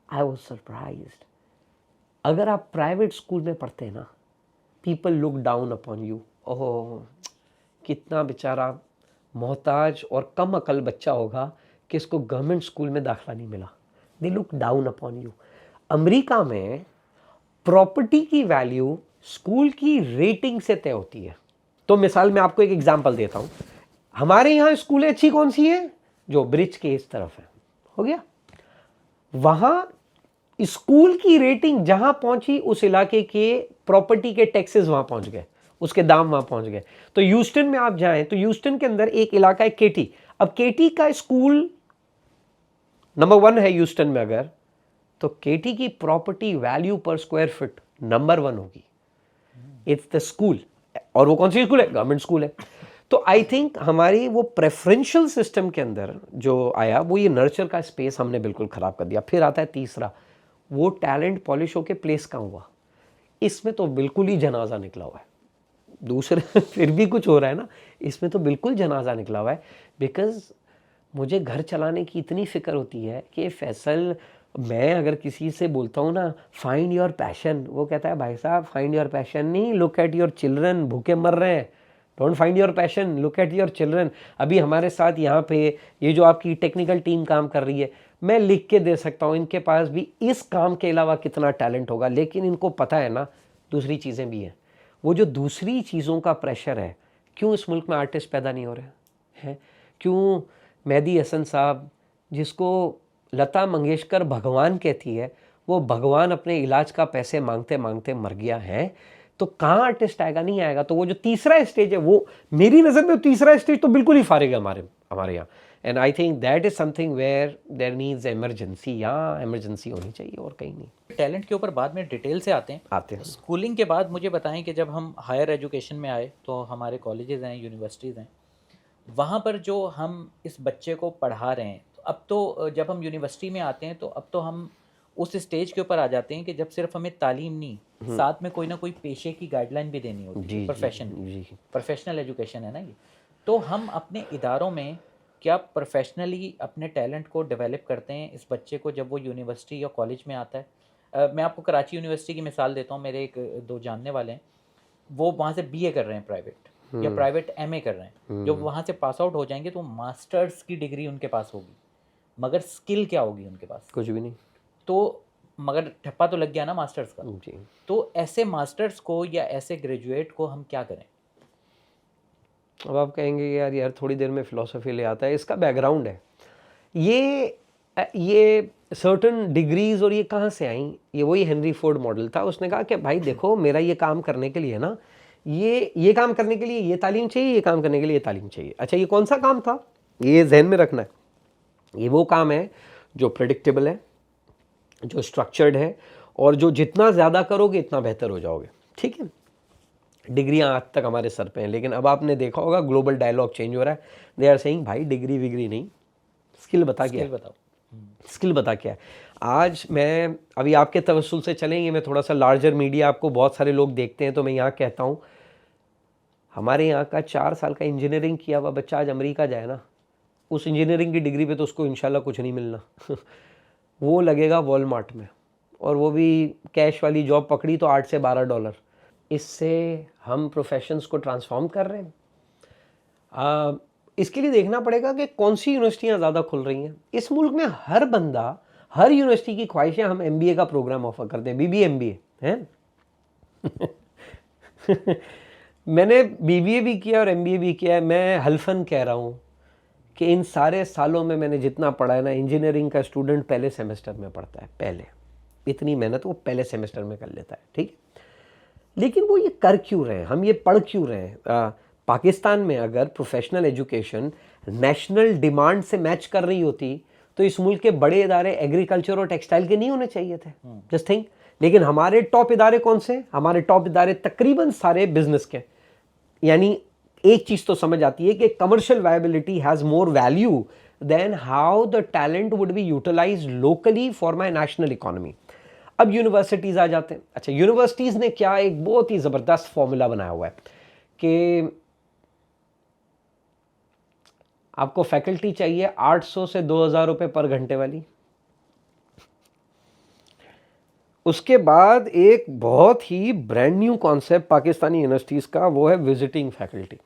आई वॉज सरप्राइज्ड। अगर आप प्राइवेट स्कूल में पढ़ते हैं ना, people look down upon you. Oh, कितना बेचारा मोहताज और कम अकल बच्चा होगा कि इसको गवर्नमेंट स्कूल में दाखिला नहीं मिला। They look down upon you. America में प्रॉपर्टी की वैल्यू स्कूल की रेटिंग से तय होती है। तो मिसाल में आपको एक एग्जांपल देता हूं। हमारे यहाँ स्कूलें अच्छी कौन सी है? जो ब्रिज के इस तरफ है, हो गया। वहां स्कूल की रेटिंग जहां पहुंची, उस इलाके के प्रॉपर्टी के टैक्सेस वहां पहुंच गए, उसके दाम वहां पहुंच गए। तो ह्यूस्टन में आप जाएं तो ह्यूस्टन के अंदर एक इलाका है केटी। अब केटी का स्कूल नंबर 1 है ह्यूस्टन में, अगर तो केटी की प्रॉपर्टी वैल्यू पर स्क्वायर फीट नंबर 1 होगी। It's the school. और वो कौन सी स्कूल है? गवर्नमेंट स्कूल है। तो आई थिंक हमारी वो प्रेफरेंशियल सिस्टम के अंदर जो आया वो ये नर्चर का स्पेस हमने बिल्कुल ख़राब कर दिया। फिर आता है तीसरा, वो टैलेंट पॉलिश होके प्लेस कहाँ हुआ, इसमें तो बिल्कुल ही जनाजा निकला हुआ है। दूसरे फिर भी कुछ हो रहा है ना, इसमें तो बिल्कुल जनाजा निकला हुआ है। बिकॉज मुझे घर चलाने की इतनी फ़िक्र होती है कि फैसल, मैं अगर किसी से बोलता हूँ ना फाइंड योर पैशन, वो कहता है भाई साहब फाइंड योर पैशन नहीं, लुक एट योर चिल्ड्रन, भूखे मर रहे हैं, don't find your passion, look at your children. अभी हमारे साथ यहाँ पे ये जो आपकी टेक्निकल टीम काम कर रही है, मैं लिख के दे सकता हूँ इनके पास भी इस काम के अलावा कितना टैलेंट होगा, लेकिन इनको पता है ना दूसरी चीज़ें भी हैं। वो जो दूसरी चीज़ों का प्रेशर है, क्यों इस मुल्क में आर्टिस्ट पैदा नहीं हो रहे हैं? क्यों मेहदी हसन साहब, जिसको लता मंगेशकर भगवान कहती है, वो भगवान अपने इलाज का पैसे मांगते मांगते मर गया है, तो कहाँ आर्टिस्ट आएगा? नहीं आएगा। तो वो जो तीसरा स्टेज है, वो मेरी नज़र में तीसरा स्टेज तो बिल्कुल ही फारिग है हमारे यहाँ। And I think that is something where there needs emergency, या इमरजेंसी होनी चाहिए और कहीं नहीं। टैलेंट के ऊपर बाद में डिटेल से आते हैं। स्कूलिंग के बाद मुझे बताएं कि जब हम हायर एजुकेशन में आए तो हमारे कॉलेजेस हैं, यूनिवर्सिटीज़ हैं, वहाँ पर जो हम इस बच्चे को पढ़ा रहे हैं, तो अब तो जब हम यूनिवर्सिटी में आते हैं तो अब तो हम उस स्टेज के ऊपर आ जाते हैं कि जब सिर्फ हमें तालीम नहीं, साथ में कोई ना कोई पेशे की गाइडलाइन भी देनी होती है, प्रोफेशनल एजुकेशन है ना ये। तो हम अपने इदारों में क्या प्रोफेशनली अपने टैलेंट को डेवलप करते हैं इस बच्चे को जब वो यूनिवर्सिटी या कॉलेज में आता है? मैं आपको कराची यूनिवर्सिटी की मिसाल देता हूँ। मेरे एक दो जानने वाले हैं, वो वहाँ से बीए कर रहे हैं प्राइवेट, या प्राइवेट एमए कर रहे हैं। जब वहाँ से पास आउट हो जाएंगे तो मास्टर्स की डिग्री उनके पास होगी, मगर स्किल क्या होगी उनके पास? कुछ भी नहीं। तो मगर ठप्पा तो लग गया ना मास्टर्स का जी। तो ऐसे मास्टर्स को या ऐसे ग्रेजुएट को हम क्या करें? अब आप कहेंगे यार थोड़ी देर में फ़िलासफ़ी ले आता है, इसका बैकग्राउंड है। ये सर्टन डिग्रीज़ और ये कहाँ से आई? ये वही हेनरी फोर्ड मॉडल था। उसने कहा कि भाई देखो, मेरा ये काम करने के लिए ना, ये काम करने के लिए ये तालीम चाहिए, ये काम करने के लिए ये तालीम चाहिए। अच्छा, ये कौन सा काम था? ये जहन में रखना है। ये वो काम है जो प्रेडिक्टेबल है, जो स्ट्रक्चर्ड है, और जो जितना ज़्यादा करोगे इतना बेहतर हो जाओगे। ठीक है, डिग्रियां आज तक हमारे सर पे हैं, लेकिन अब आपने देखा होगा ग्लोबल डायलॉग चेंज हो रहा है। दे आर सेइंग भाई डिग्री विग्री नहीं, स्किल बता क्या, स्किल बता क्या है। आज मैं अभी आपके तवस्सुल से चलेंगे, मैं थोड़ा सा लार्जर मीडिया, आपको बहुत सारे लोग देखते हैं, तो मैं यहाँ कहता हूँ, हमारे यहाँ का 4 साल का इंजीनियरिंग किया हुआ बच्चा आज अमेरिका जाए ना, उस इंजीनियरिंग की डिग्री पे तो उसको इंशाल्लाह कुछ नहीं मिलना वो लगेगा वॉलमार्ट में, और वो भी कैश वाली जॉब पकड़ी तो $8 से $12। इससे हम प्रोफेशंस को ट्रांसफॉर्म कर रहे हैं। इसके लिए देखना पड़ेगा कि कौन सी यूनिवर्सिटियाँ ज़्यादा खुल रही हैं इस मुल्क में। हर बंदा, हर यूनिवर्सिटी की ख्वाहिश है हम MBA का प्रोग्राम ऑफर करते हैं, BBA MBA है मैंने BBA भी किया और MBA भी किया है। मैं हल्फन कह रहा हूँ कि इन सारे सालों में मैंने जितना पढ़ा है ना, इंजीनियरिंग का स्टूडेंट पहले सेमेस्टर में पढ़ता है, पहले इतनी मेहनत वो पहले सेमेस्टर में कर लेता है। ठीक है, लेकिन वो ये कर क्यों रहे हैं, हम ये पढ़ क्यों रहे हैं? पाकिस्तान में अगर प्रोफेशनल एजुकेशन नेशनल डिमांड से मैच कर रही होती तो इस मुल्क के बड़े इदारे एग्रीकल्चर और टेक्सटाइल के नहीं होने चाहिए थे, जस्ट थिंक। लेकिन हमारे टॉप इदारे कौन से? हमारे टॉप इदारे तकरीबन सारे बिजनेस के। यानी एक चीज़ तो समझ आती है कि commercial viability has more value than how the talent would be utilised locally for my national economy. अब यूनिवर्सिटीज़ आ जाते हैं। अच्छा, यूनिवर्सिटीज़ ने क्या एक बहुत ही ज़बरदस्त फॉर्मूला बनाया हुआ है कि आपको फैकल्टी चाहिए 800 से 2000 रुपये पर घंटे वाली। उसके बाद एक बहुत ही brand new concept Pakistani universities का, वो है विजिटिंग फैकल्टी।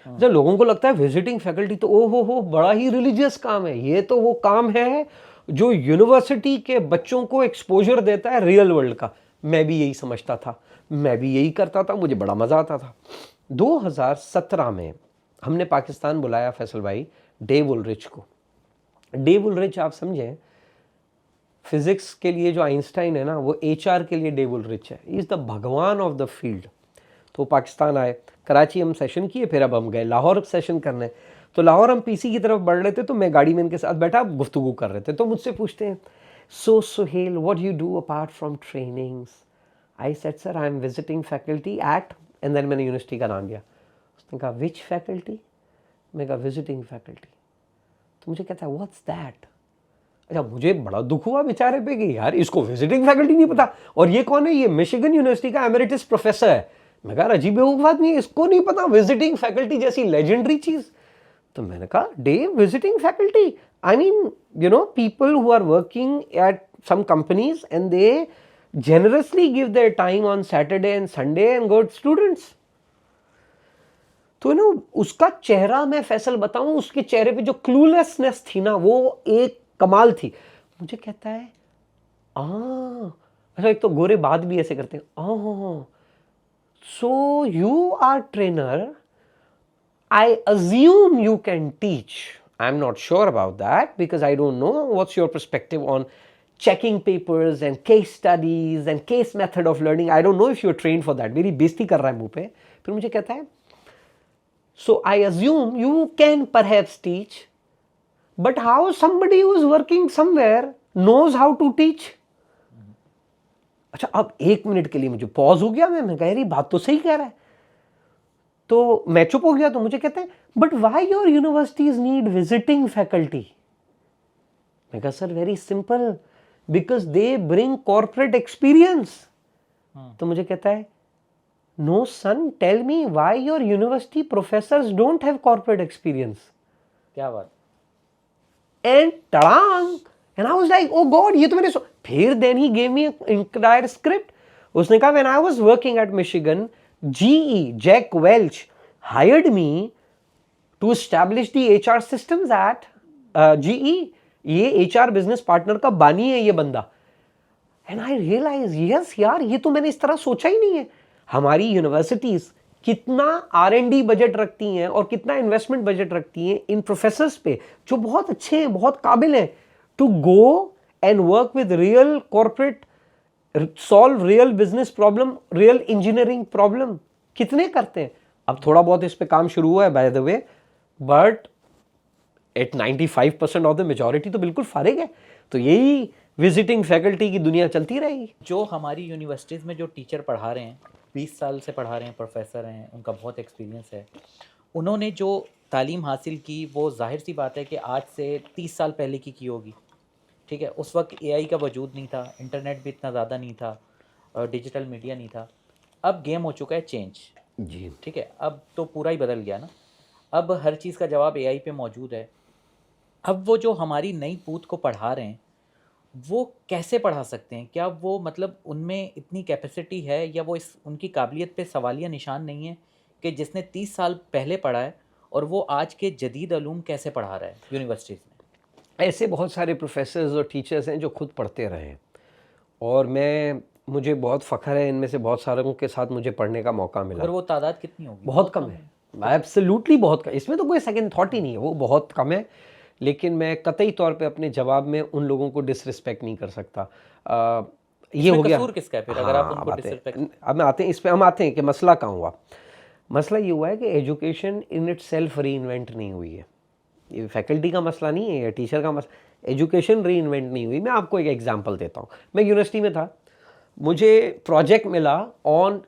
जब लोगों को लगता है विजिटिंग फैकल्टी तो ओ हो बड़ा ही रिलीजियस काम है, ये तो वो काम है जो यूनिवर्सिटी के बच्चों को एक्सपोजर देता है रियल वर्ल्ड का। मैं भी यही समझता था, मैं भी यही करता था, मुझे बड़ा मज़ा आता था। 2017 में हमने पाकिस्तान बुलाया फैसल भाई डेव उलरिच को। डेव उलरिच आप समझें, फिजिक्स के लिए जो आइंस्टाइन है ना, वो HR के लिए डेव उलरिच है। ही इज़ द भगवान ऑफ द फील्ड। तो पाकिस्तान आए, कराची हम सेशन किए, फिर अब हम गए लाहौर सेशन करने। तो लाहौर हम PC की तरफ बढ़ रहे थे, तो मैं गाड़ी में इनके साथ बैठा, गुफ्तगू कर रहे थे। तो मुझसे पूछते हैं, so Suhail what you do apart from trainings? I said sir I am visiting faculty at, and then मैंने यूनिवर्सिटी का नाम लिया। मैंने कहा विच फैकल्टी? मैंने कहा विजिटिंग फैकल्टी। तो मुझे कहता है व्हाट्स दैट? अच्छा, मुझे बड़ा दुख हुआ बेचारे पे कि यार इसको विजिटिंग फैकल्टी नहीं पता, और ये कौन है? ये मिशिगन यूनिवर्सिटी का एमेरिटस प्रोफेसर है। मैं कहा अजीब बेवकूफ आदमी है, इसको नहीं पता विजिटिंग फैकल्टी जैसी लेजेंडरी चीज। तो मैंने कहा Dave, visiting faculty, I mean you know people who are working at some companies and they generously give their time on Saturday and Sunday and good students. तो उसका चेहरा मैं फैसल बताऊं, उसके चेहरे पे जो क्लूलेसनेस थी ना वो एक कमाल थी। मुझे कहता है अच्छा, एक तो गोरे बात भी ऐसे करते हैं, so you are trainer, I assume you can teach. I am not sure about that because I don't know what's your perspective on checking papers and case studies and case method of learning. I don't know if you're trained for that. मेरी बेइज्जती कर रहा है मुंह पे। फिर मुझे कहता है so I assume you can perhaps teach, but how somebody who is working somewhere knows how to teach? अच्छा, अब 1 मिनट के लिए मुझे पॉज हो गया। मैं कह रही बात तो सही कह रहा है। तो मैं चुप हो गया। तो मुझे कहते हैं but why your universities need visiting faculty? मैं कहा sir very simple, because they bring corporate experience. तो मुझे कहता है no son, tell me why your university professors don't have corporate experience. क्या बात? And tadang, and I was like oh god, ये तो मैंने फिर then he gave me an entire script. उसने कहा when I was working at Michigan, GE, Jack Welch hired me to establish the HR systems at GE. ये HR business partner का बानी है ये बंदा। एंड आई रियलाइज यस यार, ये तो मैंने इस तरह सोचा ही नहीं है। हमारी यूनिवर्सिटीज कितना R&D बजट रखती हैं और कितना इन्वेस्टमेंट बजट रखती हैं इन प्रोफेसर्स पे जो बहुत अच्छे हैं, बहुत काबिल हैं, to go and work with real corporate, solve real business problem, real engineering problem. कितने करते हैं? अब थोड़ा बहुत इस पे काम शुरू हुआ है by the way, but at 95% of the majority तो बिल्कुल फारिग है। तो यही विजिटिंग फैकल्टी की दुनिया चलती रहेगी। जो हमारी यूनिवर्सिटीज़ में जो टीचर पढ़ा रहे हैं, 20 साल से पढ़ा रहे हैं, प्रोफेसर हैं, उनका बहुत एक्सपीरियंस है, उन्होंने जो तालीम हासिल की वो जाहिर सी बात है कि आज से 30 साल पहले की होगी। ठीक है, उस वक्त AI का वजूद नहीं था, इंटरनेट भी इतना ज़्यादा नहीं था, डिजिटल मीडिया नहीं था। अब गेम हो चुका है चेंज जी। ठीक है, अब तो पूरा ही बदल गया ना। अब हर चीज़ का जवाब AI पे मौजूद है। अब वो जो हमारी नई पूत को पढ़ा रहे हैं वो कैसे पढ़ा सकते हैं? क्या वो मतलब उनमें इतनी कैपेसिटी है या वो इस उनकी काबिलियत पे सवालिया निशान नहीं है कि जिसने 30 साल पहले पढ़ा है और वो आज के जदीद अलूम कैसे पढ़ा रहा है यूनिवर्सिटीज़ में? ऐसे बहुत सारे प्रोफेसर्स और टीचर्स हैं जो खुद पढ़ते रहे हैं और मुझे बहुत फ़ख्र है इनमें से बहुत सारों के साथ मुझे पढ़ने का मौका मिला। और वो तादाद कितनी होगी? बहुत कम है, एब्सोल्युटली बहुत कम। इसमें तो कोई सेकंड थॉट ही नहीं है, वो बहुत कम है। लेकिन मैं कतई तौर पे अपने जवाब में उन लोगों को डिसरिस्पेक्ट नहीं कर सकता। ये हो गया। कसूर किसका है फिर अगर आप उनको डिसरिस्पेक्ट? अब मैं आते हैं इस पे, हम आते हैं कि मसला कहाँ हुआ। मसला ये हुआ है कि एजुकेशन इन इट सेल्फ री इन्वेंट नहीं हुई है। ये फैकल्टी का मसला नहीं है या टीचर का मसला, एजुकेशन री इन्वेंट नहीं हुई। मैं आपको एक एग्जांपल देता हूँ। मैं यूनिवर्सिटी में था, मुझे प्रोजेक्ट मिला on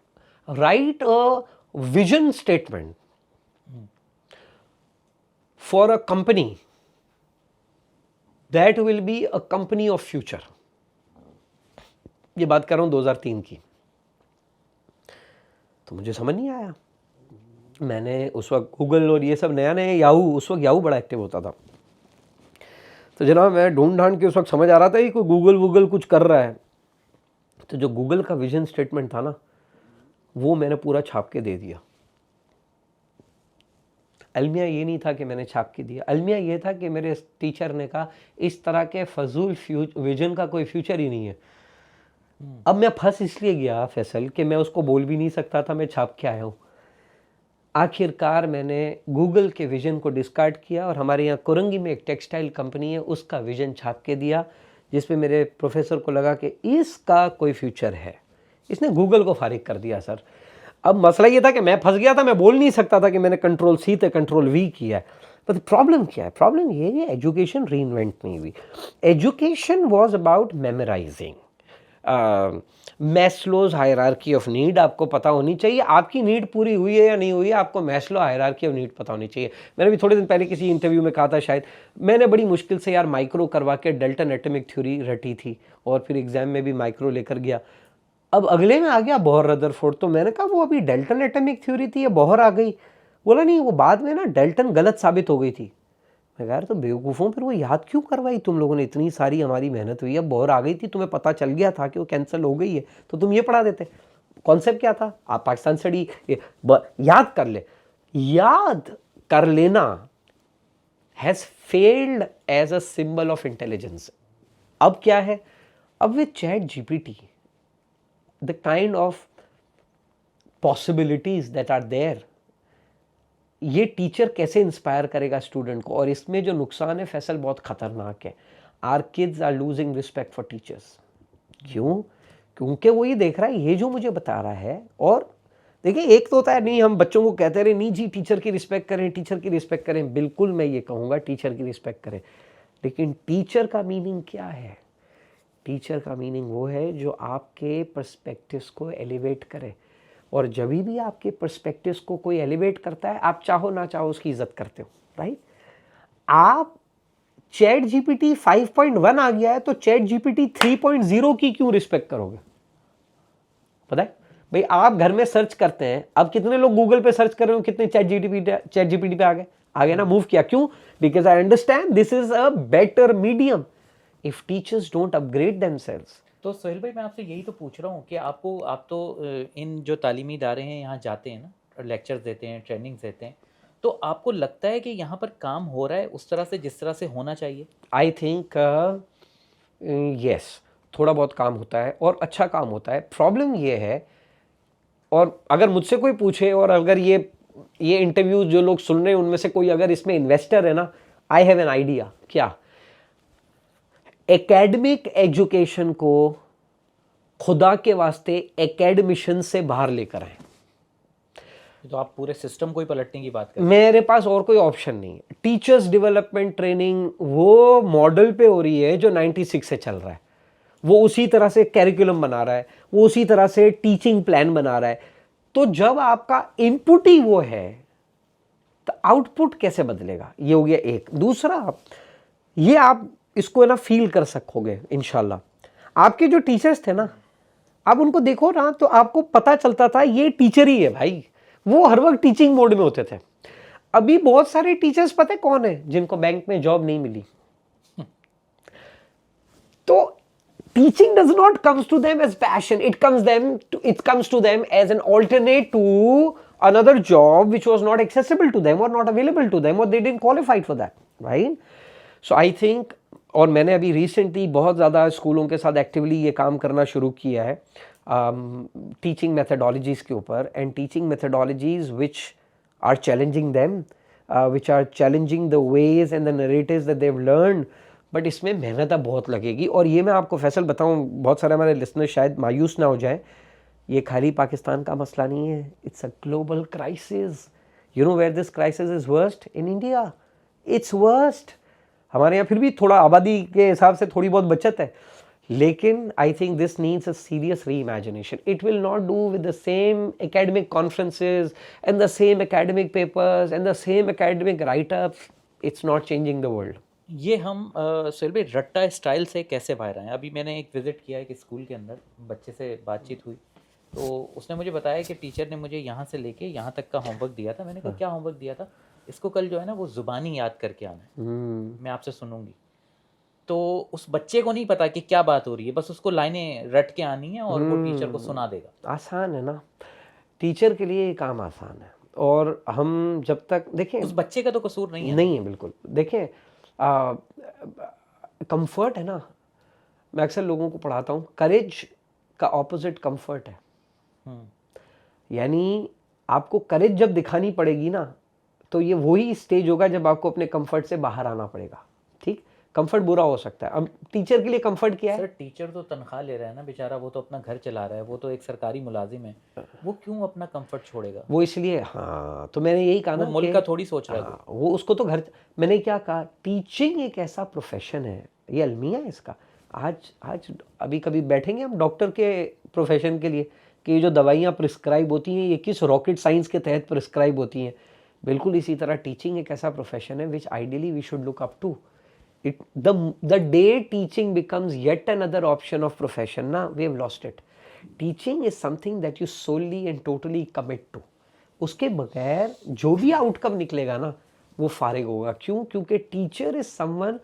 right a vision statement for a company that will be a company of future. ये बात कर रहा हूँ 2003 की। तो मुझे समझ नहीं आया। मैंने उस वक्त गूगल और ये सब नया नया, याहू, उस वक्त याहू बड़ा एक्टिव होता था। तो जनाब मैं ढूंढ ढांड के उस वक्त समझ आ रहा था कि कोई गूगल कुछ कर रहा है। तो जो गूगल का विजन स्टेटमेंट था ना, वो मैंने पूरा छाप के दे दिया। अलमिया ये नहीं था कि मैंने छाप के दिया, अलमिया ये था कि मेरे टीचर ने कहा इस तरह के फजूल विजन का कोई फ्यूचर ही नहीं है। अब मैं फंस इसलिए गया फैसल कि मैं उसको बोल भी नहीं सकता था, मैं छाप के आया हूँ। आखिरकार मैंने गूगल के विजन को डिस्कार्ड किया और हमारे यहाँ कुरंगी में एक टेक्सटाइल कंपनी है, उसका विजन छाप के दिया, जिसपे मेरे प्रोफेसर को लगा कि इसका कोई फ्यूचर है। इसने गूगल को फारिग कर दिया सर। अब मसला ये था कि मैं फंस गया था, मैं बोल नहीं सकता था कि मैंने Ctrl+C तो Ctrl+V किया है। पर प्रॉब्लम क्या है? प्रॉब्लम ये है एजुकेशन री इन्वेंट नहीं हुई। Education was about memorising, Maslow's hierarchy of need आपको पता होनी चाहिए, आपकी नीड पूरी हुई है या नहीं हुई है, आपको मैस्लो हायरार्की ऑफ नीड पता होनी चाहिए। मैंने भी थोड़े दिन पहले किसी इंटरव्यू में कहा था, शायद मैंने बड़ी मुश्किल से यार माइक्रो करवा के डेल्टन एटॉमिक थ्योरी रटी थी और फिर एग्जाम में भी माइक्रो लेकर गया। अब अगले में आ गया बोहर रदरफोर्ड, तो मैंने कहा वो अभी डेल्टन एटॉमिक थ्योरी थी, ये बोहर आ गई। बोला नहीं, वो बाद में ना डेल्टन गलत साबित हो गई थी। मैं कहा यार तो बेवकूफ़ों, फिर वो याद क्यों करवाई तुम लोगों ने, इतनी सारी हमारी मेहनत हुई है, बोहर आ गई थी, तुम्हें पता चल गया था कि वो कैंसिल हो गई है, तो तुम ये पढ़ा देते। कॉन्सेप्ट क्या था, आप पाकिस्तान स्टडी याद कर ले, याद कर लेना has failed as a symbol of intelligence. अब क्या है, अब with chat GPT the kind of possibilities that are there, ये टीचर कैसे इंस्पायर करेगा स्टूडेंट को। और इसमें जो नुकसान है फैसल बहुत खतरनाक है, our kids are losing respect for teachers. क्यों? क्योंकि वो ये देख रहा है ये जो मुझे बता रहा है। और देखिए, एक तो होता है नहीं, हम बच्चों को कहते रहे नहीं जी टीचर की रिस्पेक्ट करें, टीचर की रिस्पेक्ट करें, बिल्कुल मैं ये कहूँगा टीचर की रिस्पेक्ट करें, लेकिन टीचर का मीनिंग क्या है? टीचर का मीनिंग वो है जो आपके पर्सपेक्टिव्स को एलिवेट करे, और जब भी आपके पर्सपेक्टिव्स को कोई एलिवेट करता है, आप चाहो ना चाहो उसकी इज्जत करते हो, राइट? आप चैट जीपीटी 5.1 आ गया है तो चैट जीपीटी 3.0 की क्यों रिस्पेक्ट करोगे? पता है भाई, आप घर में सर्च करते हैं, अब कितने लोग गूगल पे सर्च कर रहे हो, कितने चैट जीपीटी पे आ गए ना, मूव किया। क्यों? Because I understand this is a better medium. If teachers don't upgrade themselves. तो सोहेल भाई, मैं आपसे यही तो पूछ रहा हूँ कि आप तो इन जो तालीमी इदारे हैं यहाँ जाते हैं ना, लेक्चर्स देते हैं, ट्रेनिंग्स देते हैं, तो आपको लगता है कि यहाँ पर काम हो रहा है उस तरह से जिस तरह से होना चाहिए? आई थिंक यस, थोड़ा बहुत काम होता है और अच्छा काम होता है। प्रॉब्लम ये है, और अगर मुझसे कोई पूछे, और अगर ये इंटरव्यू जो लोग सुन रहे हैं उनमें से कोई अगर इसमें इन्वेस्टर है ना, आई हैव एन आइडिया। क्या? एकेडमिक एजुकेशन को खुदा के वास्ते एकेडमिशन से बाहर लेकर आए। तो आप पूरे सिस्टम को ही पलटने की बात कर रहे हैं। मेरे पास और कोई ऑप्शन नहीं है। टीचर्स डेवलपमेंट ट्रेनिंग वो मॉडल पे हो रही है जो 96 से चल रहा है, वो उसी तरह से कैरिकुलम बना रहा है, वो उसी तरह से टीचिंग प्लान बना रहा है। तो जब आपका इनपुट ही वो है तो आउटपुट कैसे बदलेगा? ये हो गया एक। दूसरा, ये आप इसको ना फील कर सकोगे इंशाल्लाह। आपके जो टीचर्स थे ना, आप उनको देखो ना तो आपको पता चलता था ये टीचर ही है भाई, वो हर वक्त टीचिंग मोड में होते थे। अभी बहुत सारे टीचर्स पता है कौन है? जिनको बैंक में जॉब नहीं मिली। तो teaching does not comes to them as passion, it comes to them as an alternate to another job which was not accessible to them or not available to them or they didn't qualify for that, right? So I think, और मैंने अभी recently बहुत ज़्यादा स्कूलों के साथ actively ये काम करना शुरू किया है टीचिंग मेथडोलॉजीज़ के ऊपर, and teaching methodologies which are challenging them, which are challenging the ways and the narratives that they have learned. But इसमें मेहनत अब बहुत लगेगी। और ये मैं आपको फैसल बताऊं, बहुत सारे हमारे लिसनर शायद मायूस ना हो जाएं, ये खाली पाकिस्तान का मसला नहीं है, it's a global crisis. You know where this crisis is worst? In India it's worst. हमारे यहाँ फिर भी थोड़ा आबादी के हिसाब से थोड़ी बहुत बचत है, लेकिन I think this needs a serious reimagination. It will not do with the same academic conferences and the same academic papers and the same academic writeups. It's not changing the world. ये हम सोहेल भाई रट्टा style से कैसे बाहर आए? अभी मैंने एक विज़िट किया है कि स्कूल के अंदर बच्चे से बातचीत हुई, तो उसने मुझे बताया कि टीचर ने मुझे यहाँ से लेके यहाँ तक का होमवर्क दिया था। मैंने कहा क्या होमवर्क दिया था? इसको कल जो है ना वो ज़ुबानी याद करके आना है, मैं आपसे सुनूंगी। तो उस बच्चे को नहीं पता कि क्या बात हो रही है, बस उसको लाइनें रट के आनी है और वो टीचर को सुना देगा। आसान है ना, टीचर के लिए ये काम आसान है। और हम जब तक देखें, उस बच्चे का तो कसूर नहीं है। नहीं है बिल्कुल। देखें, कंफर्ट है ना, मैं अक्सर लोगों को पढ़ाता हूँ, करेज का ऑपोजिट कंफर्ट है। यानी आपको करेज जब दिखानी पड़ेगी ना, तो ये वही स्टेज होगा जब आपको अपने कंफर्ट से बाहर आना पड़ेगा। ठीक, कंफर्ट बुरा हो सकता है। अब टीचर के लिए कंफर्ट क्या है? सर टीचर तो तनख्वाह ले रहा है ना बेचारा, वो तो अपना घर चला रहा है, वो तो एक सरकारी मुलाजिम है, वो क्यों अपना कंफर्ट छोड़ेगा? वो इसलिए, हाँ, तो मैंने यही कहा ना, मुल्क का थोड़ी सोच रहा है वो उसको तो घर। मैंने क्या कहा, टीचिंग एक ऐसा प्रोफेशन है, ये अलमिया है इसका, आज आज अभी कभी बैठेंगे हम डॉक्टर के प्रोफेशन के लिए कि ये जो दवाइयाँ प्रिस्क्राइब होती हैं ये किस रॉकेट साइंस के तहत प्रिस्क्राइब होती हैं। बिल्कुल इसी तरह टीचिंग एक ऐसा प्रोफेशन है which ideally we should look up to it. The day teaching becomes yet another option of profession ना, we have lost it. Teaching is something that you solely and totally commit to. उसके बगैर जो भी outcome निकलेगा ना वो फारिग होगा। क्यों? क्योंकि teacher is someone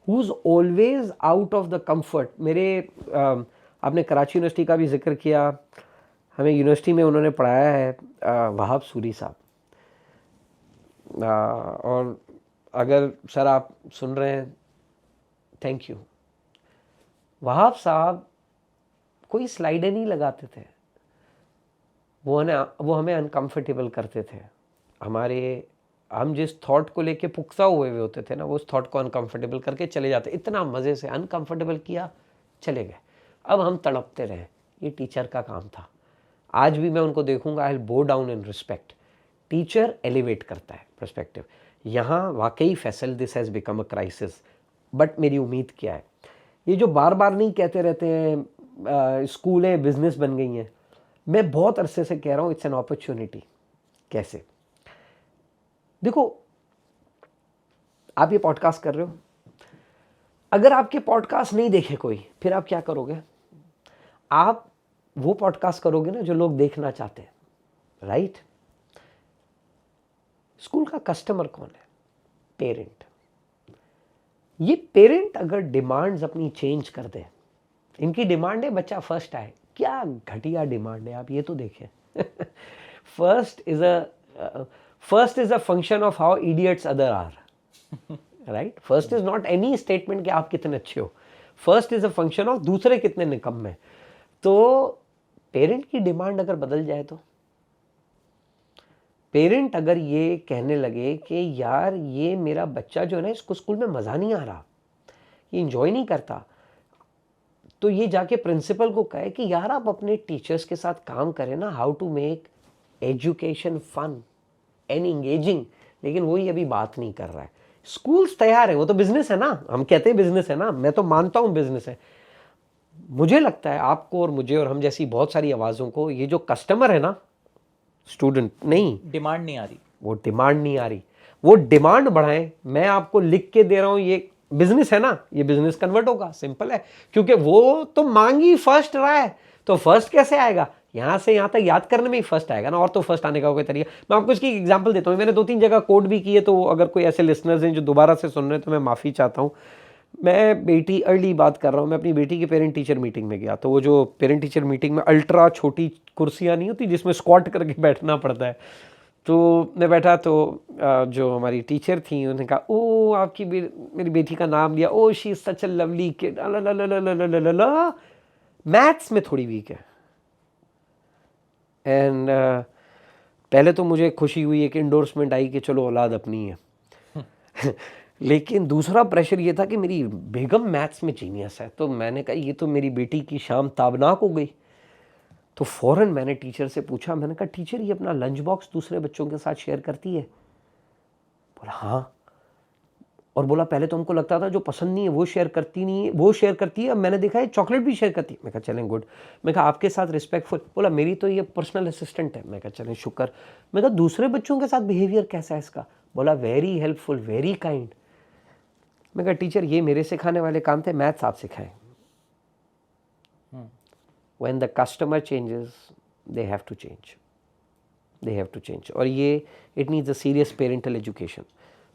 who is always out of the comfort. मेरे आपने कराची यूनिवर्सिटी का भी जिक्र किया, हमें यूनिवर्सिटी में उन्होंने पढ़ाया है वहाब सूरी साहब। और अगर सर आप सुन रहे हैं, थैंक यू। वहाब साहब कोई स्लाइडें नहीं लगाते थे, वो हमें अनकंफर्टेबल करते थे। हम जिस थॉट को लेके पुख्ता हुए होते थे ना, वो उस थॉट को अनकंफर्टेबल करके चले जाते। इतना मज़े से अनकंफर्टेबल किया, चले गए। अब हम तड़पते रहे। ये टीचर का काम था। आज भी मैं उनको देखूंगा, आई विल बो down in respect. Teacher elevate करता है पर्सपेक्टिव। यहाँ वाकई Faisal this has become a crisis. But मेरी उम्मीद क्या है, ये जो बार बार नहीं कहते रहते हैं स्कूलें बिजनेस बन गई हैं, मैं बहुत अरसे से कह रहा हूँ इट्स एन अपॉर्चुनिटी। कैसे? देखो, आप ये पॉडकास्ट कर रहे हो, अगर आपके पॉडकास्ट नहीं देखे कोई, फिर आप क्या करोगे? आप वो पॉडकास्ट करोगे ना जो लोग देखना चाहते हैं, राइट? स्कूल का कस्टमर कौन है? पेरेंट। ये पेरेंट अगर डिमांड्स अपनी चेंज कर दे, इनकी डिमांड है बच्चा फर्स्ट आए। क्या घटिया डिमांड है, आप ये तो देखें। First is a function of how idiots other are, right? First is not any statement कि आप कितने अच्छे हो। First is a function of दूसरे कितने निकम्मे हैं। तो पेरेंट की डिमांड अगर बदल जाए, तो पेरेंट अगर ये कहने लगे कि यार ये मेरा बच्चा जो है ना, इसको स्कूल में मज़ा नहीं आ रहा, ये इंजॉय नहीं करता, तो ये जाके प्रिंसिपल को कहे कि यार आप अपने टीचर्स के साथ काम करें ना, how to make education fun and engaging. लेकिन वही अभी बात नहीं कर रहा है। स्कूल्स तैयार है, वो तो बिजनेस है ना, हम कहते हैं बिजनेस है ना, मैं तो मानता हूँ बिजनेस है। मुझे लगता है आपको और मुझे और हम जैसी बहुत सारी आवाज़ों को ये जो कस्टमर है ना, स्टूडेंट नहीं, डिमांड नहीं आ रही, वो डिमांड नहीं आ रही, वो डिमांड बढ़ाएं। मैं आपको लिख के दे रहा हूँ, ये बिजनेस है ना, ये बिजनेस कन्वर्ट होगा, सिंपल है। क्योंकि वो तो मांगी फर्स्ट रहा है, तो फर्स्ट कैसे आएगा? यहाँ से यहाँ तक याद करने में ही फर्स्ट आएगा ना, और तो फर्स्ट आने का कोई तरीका। मैं आपको इसकी एग्जांपल देता हूँ, मैंने 2-3 जगह कोड भी किए, तो अगर कोई ऐसे लिसनर्स हैं जो दोबारा से सुन रहे हैं तो मैं माफ़ी चाहता हूँ। मैं बेटी अर्ली बात कर रहा हूँ, मैं अपनी बेटी की पेरेंट टीचर मीटिंग में गया, तो वो जो पेरेंट टीचर मीटिंग में अल्ट्रा छोटी कुर्सियाँ नहीं होती जिसमें स्क्वाट करके बैठना पड़ता है, तो मैं बैठा, तो जो हमारी टीचर थी उन्होंने कहा, ओ आपकी मेरी बेटी का नाम लिया, oh she is such a lovely kid, maths में थोड़ी वीक है। एंड पहले तो मुझे खुशी हुई एक इंडोर्समेंट आई कि चलो औलाद अपनी है। लेकिन दूसरा प्रेशर ये था कि मेरी बेगम मैथ्स में जीनियस है, तो मैंने कहा ये तो मेरी बेटी की शाम ताबनाक हो गई। तो फ़ौरन मैंने टीचर से पूछा, मैंने कहा टीचर ये अपना लंच बॉक्स दूसरे बच्चों के साथ शेयर करती है? बोला हाँ। और बोला पहले तो हमको लगता था जो पसंद नहीं है वो शेयर करती नहीं है, वो शेयर करती है, अब मैंने देखा है चॉकलेट भी शेयर करती है। मैं कहा चलें गुड। मैं कहा आपके साथ रिस्पेक्टफुल? बोला मेरी तो ये पर्सनल असिस्टेंट है। मैं कहा चलें शुक्र। मैं कहा दूसरे बच्चों के साथ बिहेवियर कैसा है इसका? बोला वेरी हेल्पफुल, वेरी काइंड। मैं कहा टीचर ये मेरे सिखाने वाले काम थे, मैथ्स आप सिखाएं। When the customer changes, they have to change. They have to change. और ये it needs a serious parental education.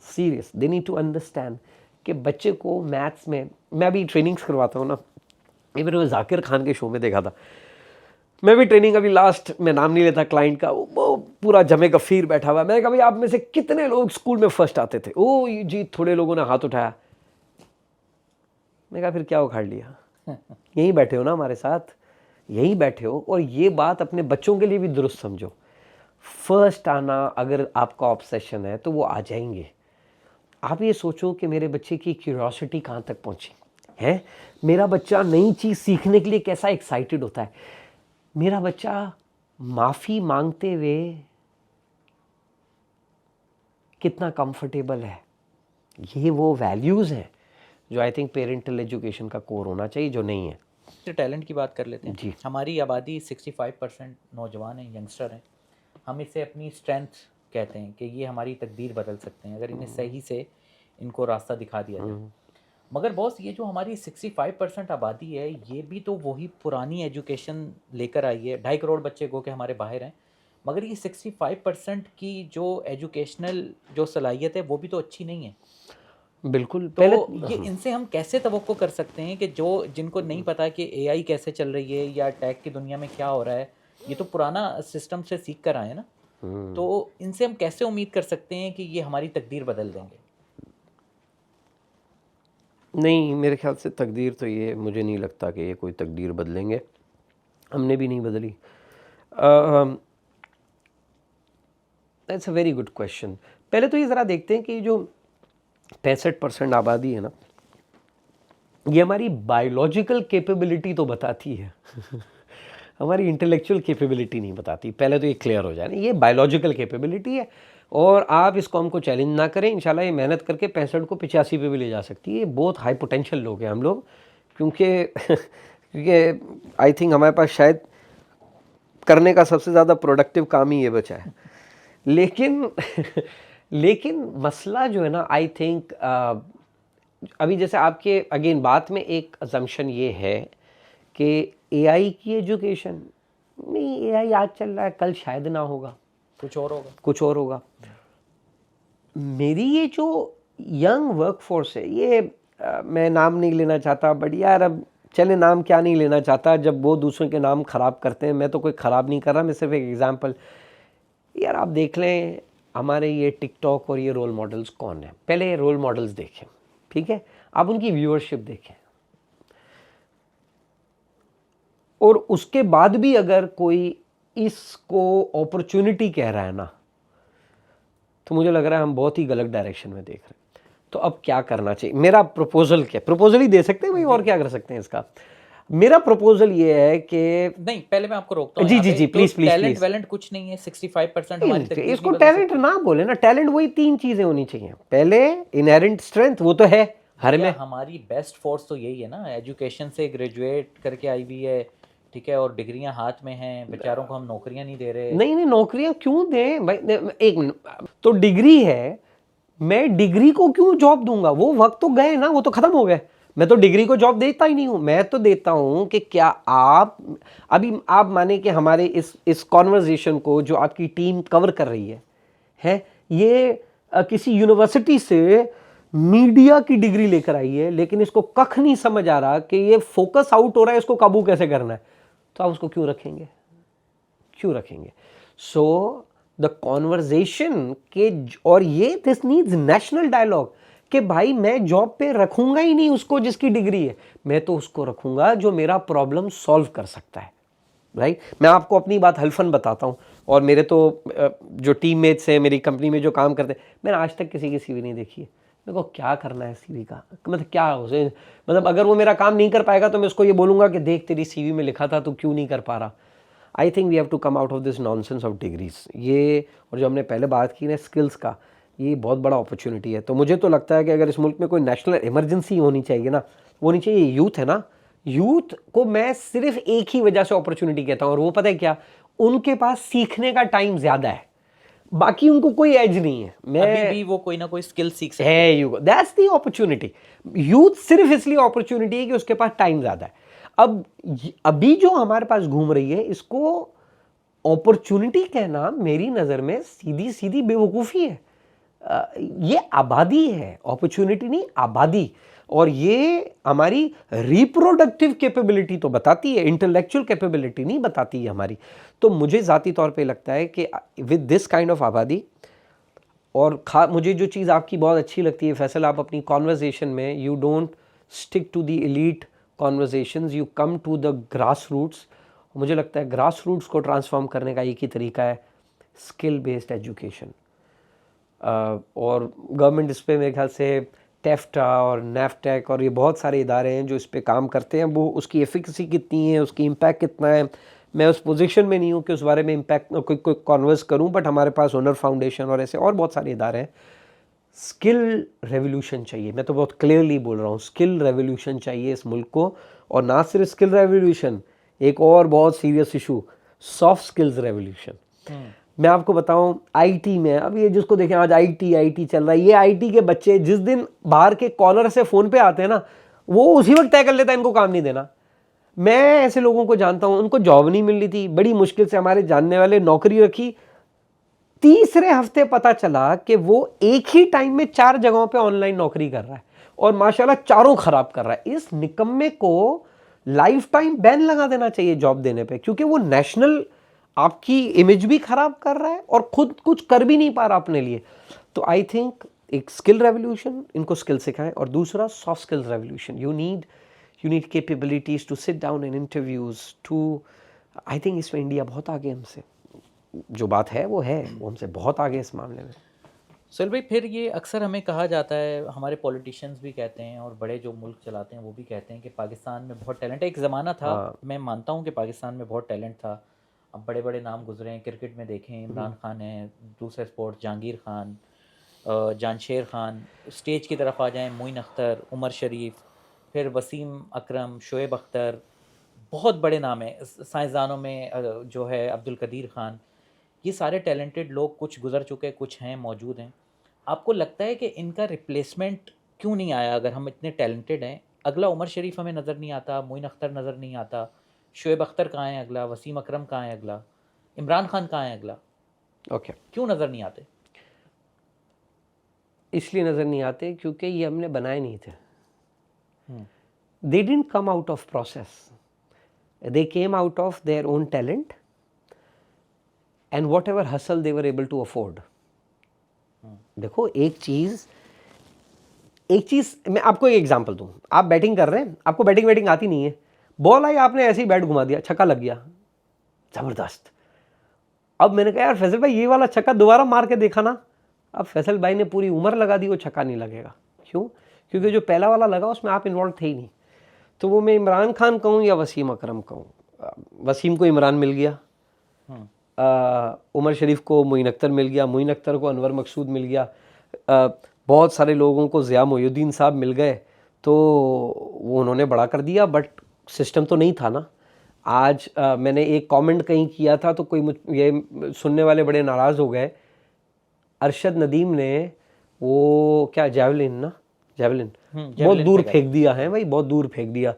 Serious. They need to understand कि बच्चे को मैथ्स में, मैं अभी ट्रेनिंग्स करवाता हूँ ना, ये मैंने जाकिर खान के शो में देखा था। मैं भी ट्रेनिंग अभी लास्ट में नाम नहीं लेता क्लाइंट का, वो पूरा जमे गफीर बैठा हुआ। मैंने कहा भाई आप में से कितने लोग स्कूल में फर्स्ट आते थे? ओ जी थोड़े लोगों ने हाथ उठाया। मैं कहा फिर क्या उखाड़ लिया? यहीं बैठे हो ना हमारे साथ, यहीं बैठे हो। और ये बात अपने बच्चों के लिए भी दुरुस्त समझो। फर्स्ट आना अगर आपका ऑब्सेशन है तो वो आ जाएंगे। आप ये सोचो कि मेरे बच्चे की क्यूरियोसिटी कहाँ तक पहुँची है, मेरा बच्चा नई चीज़ सीखने के लिए कैसा एक्साइटेड होता है, मेरा बच्चा माफ़ी मांगते हुए कितना कंफर्टेबल है। ये वो वैल्यूज़ हैं जो आई थिंक पेरेंटल एजुकेशन का कोर होना चाहिए, जो नहीं है। तो टैलेंट की बात कर लेते हैं जी। हमारी आबादी 65% नौजवान हैं, यंगस्टर हैं। हम इसे अपनी स्ट्रेंथ कहते हैं कि ये हमारी तकदीर बदल सकते हैं अगर इन्हें सही से इनको रास्ता दिखा दिया जाए। मगर बॉस ये जो हमारी 65% आबादी है ये भी तो वही पुरानी एजुकेशन लेकर आई है। 2.5 करोड़ बच्चे गो के हमारे बाहर हैं, मगर ये 65% की जो एजुकेशनल जो सलाहियत है वो भी तो अच्छी नहीं है। बिल्कुल। तो पहले ये इनसे हम कैसे तवक्को कर सकते हैं कि जो जिनको नहीं पता कि एआई कैसे चल रही है या टेक की दुनिया में क्या हो रहा है, ये तो पुराना सिस्टम से सीख कर आए हैं ना, तो इनसे हम कैसे उम्मीद कर सकते हैं कि ये हमारी तकदीर बदल देंगे? नहीं, मेरे ख्याल से तकदीर तो ये मुझे नहीं लगता कि ये कोई तकदीर बदलेंगे, हमने भी नहीं बदली। That's a very good question. पहले तो ये ज़रा देखते हैं कि जो 65% आबादी है ना, ये हमारी बायोलॉजिकल कैपेबिलिटी तो बताती है हमारी इंटेलेक्चुअल कैपेबिलिटी नहीं बताती। पहले तो ये क्लियर हो जाए ना, ये बायोलॉजिकल कैपेबिलिटी है और आप इस कॉम को चैलेंज ना करें, इंशाल्लाह ये मेहनत करके 65 को 85 पे भी ले जा सकती है। ये बहुत हाई पोटेंशियल लोग हैं हम लोग, क्योंकि क्योंकि आई थिंक हमारे पास शायद करने का सबसे ज़्यादा प्रोडक्टिव काम ही ये बचा है। लेकिन लेकिन मसला जो है ना, आई थिंक अभी जैसे आपके अगेन बात में एक अजम्पशन ये है कि एआई की एजुकेशन नहीं, एआई आज चल रहा है, कल शायद ना होगा, कुछ और होगा, कुछ और होगा। मेरी ये जो यंग वर्कफोर्स है, ये मैं नाम नहीं लेना चाहता, बट यार अब चले नाम क्या नहीं लेना चाहता, जब वो दूसरों के नाम ख़राब करते हैं। मैं तो कोई ख़राब नहीं कर रहा, मैं सिर्फ एक एग्जांपल। यार आप देख लें हमारे ये टिकटॉक और ये रोल मॉडल्स कौन है, पहले रोल मॉडल्स देखें, ठीक है, आप उनकी व्यूअरशिप देखें, और उसके बाद भी अगर कोई इसको अपॉर्चुनिटी कह रहा है ना, तो मुझे लग रहा है हम बहुत ही गलत डायरेक्शन में देख रहे हैं। तो अब क्या करना चाहिए? मेरा प्रपोजल क्या, प्रपोजल ही दे सकते हैं भाई, और क्या कर सकते हैं इसका? मेरा प्रपोजल ये है कि नहीं, पहले मैं आपको रोकता हूँ जी यहाँ जी पे। जी, तो प्लीज प्लीज टैलेंट प्लीज। वैलेंट कुछ नहीं है, 65% हमारी तकदीर इसको नहीं बदल टैलेंट सकती। ना बोले ना, टैलेंट वही 3 चीजें होनी चाहिए। पहले इनहेरेंट स्ट्रेंथ, वो तो है हर या में। हमारी बेस्ट फोर्स तो यही है ना, एजुकेशन से ग्रेजुएट करके आई हुई है, ठीक है, और डिग्रियां हाथ में हैं, बेचारों को हम नौकरियां नहीं दे रहे। नहीं नहीं, नौकरियां क्यों दें भाई? एक मिनट, तो डिग्री है, मैं डिग्री को क्यों जॉब दूंगा? वो वक्त तो गए ना, वो तो खत्म हो गए। मैं तो डिग्री को जॉब देता ही नहीं हूं। मैं तो देता हूं कि क्या आप अभी आप माने कि हमारे इस कॉन्वर्जेशन को जो आपकी टीम कवर कर रही है ये किसी यूनिवर्सिटी से मीडिया की डिग्री लेकर आई है, लेकिन इसको कख नहीं समझ आ रहा कि ये फोकस आउट हो रहा है, इसको काबू कैसे करना है, तो आप उसको क्यों रखेंगे? क्यों रखेंगे? सो द कॉन्वर्जेशन के, और ये दिस नीड्स नेशनल डायलॉग कि भाई मैं जॉब पे रखूंगा ही नहीं उसको जिसकी डिग्री है, मैं तो उसको रखूंगा जो मेरा प्रॉब्लम सॉल्व कर सकता है। राइट? मैं आपको अपनी बात हल्फन बताता हूँ, और मेरे तो जो टीममेट्स हैं मेरी कंपनी में जो काम करते हैं, मैंने आज तक किसी की सीवी नहीं देखी है। मेरे को क्या करना है सीवी का, मतलब क्या उसे, मतलब अगर वो मेरा काम नहीं कर पाएगा तो मैं उसको ये बोलूँगा कि देख तेरी सीवी में लिखा था, तू क्यों नहीं कर पा रहा। I think we have to come out of this nonsense of degrees. ये, और जो हमने पहले बात की ना स्किल्स का, ये बहुत बड़ा अपॉर्चुनिटी है। तो मुझे तो लगता है कि अगर इस मुल्क में कोई नेशनल इमरजेंसी होनी चाहिए ना, वो होनी चाहिए यूथ है ना। यूथ को मैं सिर्फ एक ही वजह से अपॉर्चुनिटी कहता हूँ, और वो पता है क्या? उनके पास सीखने का टाइम ज़्यादा है, बाकी उनको कोई एज नहीं है। मैं अभी भी वो कोई ना कोई स्किल सीख सकते है, you that's the opportunity. Youth सिर्फ इसलिए अपॉर्चुनिटी है कि उसके पास टाइम ज़्यादा है। अब अभी जो हमारे पास घूम रही है, इसको अपॉर्चुनिटी कहना मेरी नज़र में सीधी सीधी बेवकूफ़ी है। ये आबादी है, अपॉर्चुनिटी नहीं, आबादी। और ये हमारी रिप्रोडक्टिव कैपेबिलिटी तो बताती है, इंटेलेक्चुअल कैपेबिलिटी नहीं बताती है हमारी। तो मुझे ज़ाती तौर पे लगता है कि विद दिस काइंड ऑफ आबादी, और मुझे जो चीज़ आपकी बहुत अच्छी लगती है फैसल, आप अपनी कॉन्वर्जेशन में you don't stick to the elite conversations, you come to the grass roots. मुझे लगता है ग्रास रूट्स को ट्रांसफॉर्म करने का एक ही तरीका है, स्किल बेस्ड एजुकेशन। और गवर्नमेंट इस पर मेरे ख्याल से टेफ्टा और नेफ्टेक और ये बहुत सारे इदारे हैं जो इस पे काम करते हैं। वो उसकी एफिकेसी कितनी है, उसकी इम्पैक्ट कितना है, मैं उस पोजीशन में नहीं हूँ कि उस बारे में इम्पैक्ट कोई कॉन्वर्स करूँ, बट हमारे पास ओनर फाउंडेशन और ऐसे और बहुत सारे इदारे हैं। स्किल रेवोल्यूशन चाहिए, मैं तो बहुत क्लियरली बोल रहा हूँ, स्किल रेवोल्यूशन चाहिए इस मुल्क को। और ना सिर्फ स्किल रेवोल्यूशन, एक और बहुत serious issue, soft skills revolution. मैं आपको बताऊं, आईटी में अब ये जिसको देखें आज आईटी चल रहा है, ये आईटी के बच्चे जिस दिन बाहर के कॉलर से फ़ोन पे आते हैं ना, वो उसी वक्त तय कर लेता है इनको काम नहीं देना। मैं ऐसे लोगों को जानता हूं, उनको जॉब नहीं मिल रही थी, बड़ी मुश्किल से हमारे जानने वाले नौकरी रखी, तीसरे हफ्ते पता चला कि वो एक ही टाइम में 4 जगहों पे ऑनलाइन नौकरी कर रहा है और माशाल्लाह चारों खराब कर रहा है। इस निकम्मे को लाइफ टाइम बैन लगा देना चाहिए जॉब देने पे, क्योंकि वो नेशनल आपकी इमेज भी खराब कर रहा है और खुद कुछ कर भी नहीं पा रहा अपने लिए। तो आई थिंक एक स्किल रेवोल्यूशन, इनको स्किल सिखाएं, और दूसरा soft skills revolution. You need capabilities to sit down in interviews to, I think इसमें इंडिया बहुत आगे हमसे, जो बात है वो हमसे बहुत आगे इस मामले में। सुहेल भाई, फिर ये अक्सर हमें कहा जाता है, हमारे पॉलिटिशियंस भी कहते हैं और बड़े जो मुल्क चलाते हैं वो भी कहते हैं कि पाकिस्तान में बहुत टैलेंट है। एक ज़माना था, मैं मानता हूँ कि पाकिस्तान में बहुत टैलेंट था। अब बड़े बड़े नाम गुजरे हैं, क्रिकेट में देखें इमरान खान है, दूसरे स्पोर्ट्स जहांगीर खान, जानशेर खान, स्टेज की तरफ आ जाएं मोइन अख्तर, उमर शरीफ, फिर वसीम अकरम, शोएब अख्तर, बहुत बड़े नाम हैं। साइंसदानों में जो है अब्दुल कदीर खान, ये सारे टैलेंटेड लोग कुछ गुजर चुके, कुछ हैं मौजूद हैं। आपको लगता है कि इनका रिप्लेसमेंट क्यों नहीं आया? अगर हम इतने टैलेंटेड हैं, अगला उमर शरीफ हमें नज़र नहीं आता, मोइन अख्तर नज़र नहीं आता, शोएब अख्तर कहाँ है अगला, वसीम अकरम कहाँ है अगला, इमरान खान कहाँ है अगला? ओके, क्यों नज़र नहीं आते? इसलिए नज़र नहीं आते क्योंकि ये हमने बनाए नहीं थे। They didn't come out of process, they came out of their own talent and whatever hustle they were able to afford. देखो एक चीज़ मैं आपको एक एग्जांपल दूं, आप बैटिंग कर रहे हैं, आपको बैटिंग आती नहीं है, बॉल आई, आपने ऐसे ही बैट घुमा दिया, छक्का लग गया, ज़बरदस्त। अब मैंने कहा यार फैसल भाई ये वाला छक्का दोबारा मार के देखा ना, अब फैसल भाई ने पूरी उम्र लगा दी, वो छक्का नहीं लगेगा। क्यों? क्योंकि जो पहला वाला लगा उसमें आप इन्वॉल्व थे ही नहीं। तो वो मैं इमरान खान कहूँ या वसीम अकरम कहूँ, वसीम को इमरान मिल गया, उमर शरीफ को मोइन अख्तर मिल गया, मोइन अख्तर को अनवर मकसूद मिल गया, बहुत सारे लोगों को ज़िया मोहुद्दीन साहब मिल गए, तो वो उन्होंने बड़ा कर दिया, बट सिस्टम तो नहीं था ना। आज मैंने एक कमेंट कहीं किया था तो कोई ये सुनने वाले बड़े नाराज़ हो गए, अरशद नदीम ने वो क्या जेवलिन बहुत दूर फेंक दिया है भाई, बहुत दूर फेंक दिया।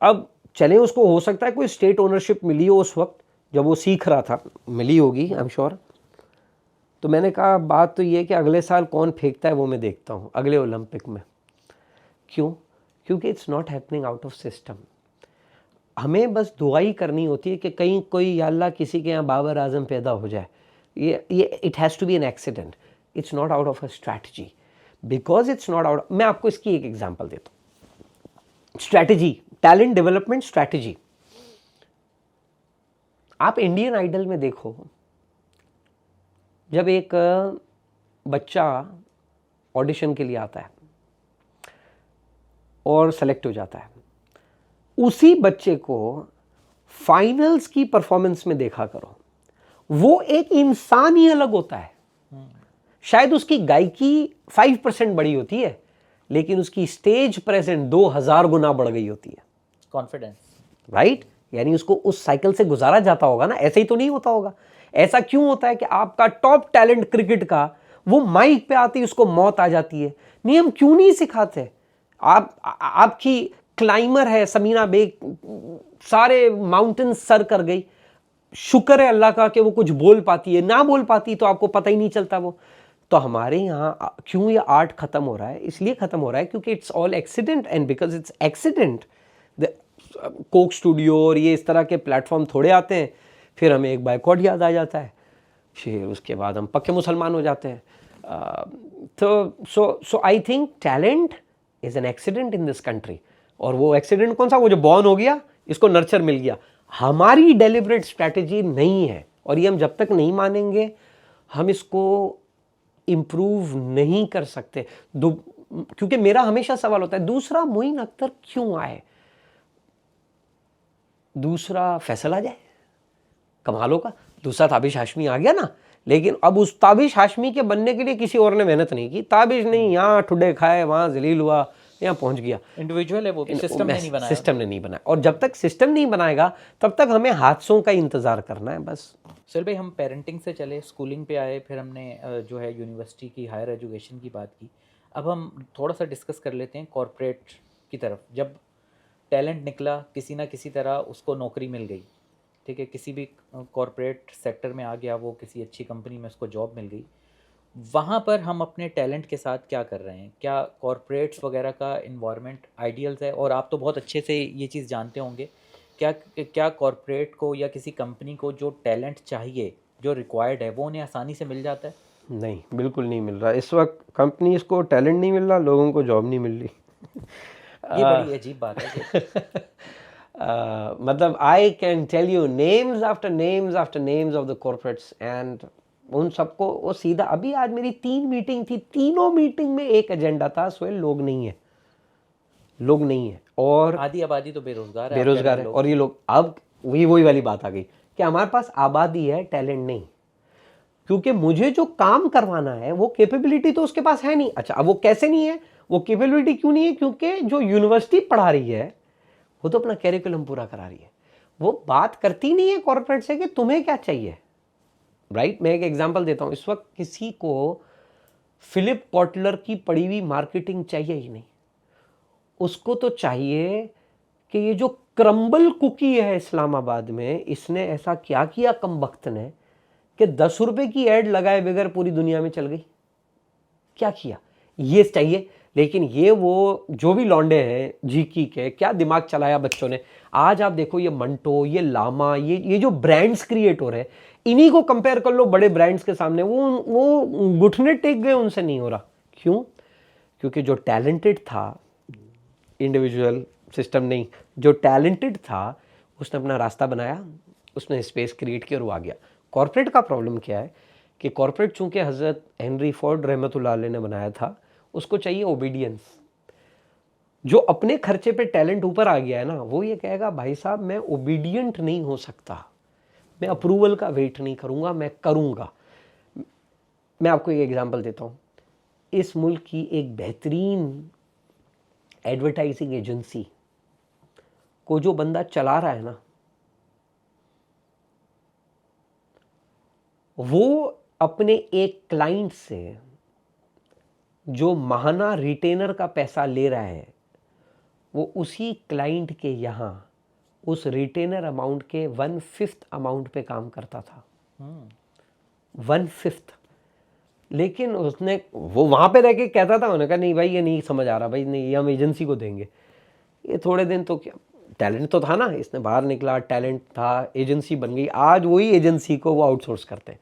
अब चले उसको हो सकता है कोई स्टेट ओनरशिप मिली हो उस वक्त जब वो सीख रहा था, मिली होगी आई एम श्योर। तो मैंने कहा बात तो ये कि अगले साल कौन फेंकता है वो मैं देखता हूँ अगले ओलंपिक में। क्यों? क्योंकि it's not happening out of system. हमें बस दुआ ही करनी होती है कि कहीं कोई या अल्लाह किसी के यहाँ बाबर आजम पैदा हो जाए। ये it has to be an accident, it's not out of a strategy, because it's not out. मैं आपको इसकी एक एग्जांपल देता हूँ, स्ट्रैटेजी, टैलेंट डेवलपमेंट स्ट्रैटेजी। आप इंडियन आइडल में देखो, जब एक बच्चा ऑडिशन के लिए आता है और सेलेक्ट हो जाता है, उसी बच्चे को फाइनल्स की परफॉर्मेंस में देखा करो, वो एक इंसान ही अलग होता है। शायद उसकी गायकी 5% बढ़ी होती है, लेकिन उसकी स्टेज प्रेजेंट 2000 गुना बढ़ गई होती है। Confidence, right? यानी उसको उस साइकिल से गुजारा जाता होगा ना, ऐसे ही तो नहीं होता होगा। ऐसा क्यों होता है कि आपका टॉप टैलेंट क्रिकेट का, वो माइक पे आती है उसको मौत आ जाती है? नियम क्यों नहीं सिखाते? आपकी क्लाइमर है समीना बेग, सारे माउंटेन सर कर गई, शुक्र है अल्लाह का कि वो कुछ बोल पाती है, ना बोल पाती तो आपको पता ही नहीं चलता वो। तो हमारे यहाँ क्यों ये आर्ट खत्म हो रहा है? इसलिए खत्म हो रहा है क्योंकि it's all accident, and because it's accident Coke studio और ये इस तरह के प्लेटफॉर्म थोड़े आते हैं, फिर हमें एक बायकॉट याद आ जाता है, फिर उसके बाद हम पक्के मुसलमान हो जाते हैं। तो so I think talent is an accident in this country. और वो एक्सीडेंट कौन सा? वो जो बॉर्न हो गया, इसको नर्चर मिल गया। हमारी डेलिब्रेट स्ट्रैटेजी नहीं है, और ये हम जब तक नहीं मानेंगे हम इसको इम्प्रूव नहीं कर सकते। क्योंकि मेरा हमेशा सवाल होता है, दूसरा मोइन अख्तर क्यों आए? दूसरा फैसल आ जाए, कमाल होगा। दूसरा ताबिश हाशमी आ गया ना, लेकिन अब उस ताबिश हाशमी के बनने के लिए किसी और ने मेहनत नहीं की। ताबिश नहीं, यहाँ ठुड्डे खाए, वहाँ जलील हुआ, यहाँ पहुँच गया। इंडिविजुअल है वो भी, सिस्टम ने नहीं बनाया। सिस्टम ने नहीं बनाया, और जब तक सिस्टम नहीं बनाएगा तब तक हमें हादसों का इंतज़ार करना है बस। सुहेल भाई, हम पेरेंटिंग से चले, स्कूलिंग पे आए, फिर हमने जो है यूनिवर्सिटी की, हायर एजुकेशन की बात की। अब हम थोड़ा सा डिस्कस कर लेते हैं कॉरपोरेट की तरफ। जब टैलेंट निकला, किसी ना किसी तरह उसको नौकरी मिल गई, ठीक है, किसी भी कॉरपोरेट सेक्टर में आ गया वो, किसी अच्छी कंपनी में उसको जॉब मिल गई, वहाँ पर हम अपने टैलेंट के साथ क्या कर रहे हैं? क्या कॉरपोरेट्स वगैरह का इन्वायरमेंट आइडियल्स है? और आप तो बहुत अच्छे से ये चीज़ जानते होंगे, क्या कॉरपोरेट को या किसी कंपनी को जो टैलेंट चाहिए, जो रिक्वायर्ड है, वो उन्हें आसानी से मिल जाता है? नहीं, बिल्कुल नहीं मिल रहा। इस वक्त कंपनीज को टैलेंट नहीं मिल रहा, लोगों को जॉब नहीं मिल रही। ये बड़ी अजीब बात है। मतलब I can tell you names after names after names of the corporates, and उन सबको वो सीधा, अभी आज मेरी 3 मीटिंग थी, तीनों मीटिंग में एक एजेंडा था, सोहेल, लोग नहीं है, लोग नहीं है, और आधी आबादी तो बेरोजगार है। और ये लोग, अब वही वाली बात आ गई कि हमारे पास आबादी है, टैलेंट नहीं, क्योंकि मुझे जो काम करवाना है वो कैपेबिलिटी तो उसके पास है नहीं। अच्छा, अब वो कैसे नहीं है, वो कैपेबिलिटी क्यों नहीं है? क्योंकि जो यूनिवर्सिटी पढ़ा रही है वो तो अपना कैरिकुलम पूरा करा रही है, वो बात करती नहीं है कॉर्पोरेट से कि तुम्हें क्या चाहिए, राइट? मैं एक एग्जांपल देता हूं, इस वक्त किसी को फिलिप कॉटलर की पड़ी हुई मार्केटिंग चाहिए ही नहीं, उसको तो चाहिए कि ये जो क्रम्बल कुकी है इस्लामाबाद में, इसने ऐसा क्या किया कमबख्त ने कि 10 रुपए की एड लगाए बगैर पूरी दुनिया में चल गई, क्या किया, ये चाहिए। लेकिन ये वो जो भी लौंडे हैं जीकी के, क्या दिमाग चलाया बच्चों ने। आज आप देखो ये मंटो, ये लामा, ये जो ब्रांड्स क्रिएट हो रहे हैं, इन्हीं को कंपेयर कर लो बड़े ब्रांड्स के सामने, वो घुटने टेक गए, उनसे नहीं हो रहा। क्यों? क्योंकि जो टैलेंटेड था, इंडिविजुअल सिस्टम नहीं, जो टैलेंटेड था उसने अपना रास्ता बनाया, उसने स्पेस क्रिएट किया और वो आ गया। कॉर्पोरेट का प्रॉब्लम क्या है कि कॉर्पोरेट चूंकि हज़रत हेनरी फोर्ड रहमतुल्लाह अलैह ने बनाया था, उसको चाहिए ओबीडियंस। जो अपने खर्चे पे टैलेंट ऊपर आ गया है ना, वो ये कहेगा भाई साहब मैं ओबीडियंट नहीं हो सकता, मैं अप्रूवल का वेट नहीं करूंगा, मैं करूंगा। मैं आपको एक एग्जांपल देता हूं, इस मुल्क की एक बेहतरीन एडवर्टाइजिंग एजेंसी को जो बंदा चला रहा है ना, वो अपने एक क्लाइंट से जो माहाना रिटेनर का पैसा ले रहा है, वो उसी क्लाइंट के यहाँ उस रिटेनर अमाउंट के 1/5 अमाउंट पे काम करता था, 1/5। लेकिन उसने, वो वहाँ पे रह के कहता था, उन्होंने कहा नहीं भाई ये नहीं समझ आ रहा भाई, नहीं ये हम एजेंसी को देंगे। ये थोड़े दिन तो क्या, टैलेंट तो था ना, इसने बाहर निकला, टैलेंट था, एजेंसी बन गई, आज वही एजेंसी को वो आउटसोर्स करते हैं।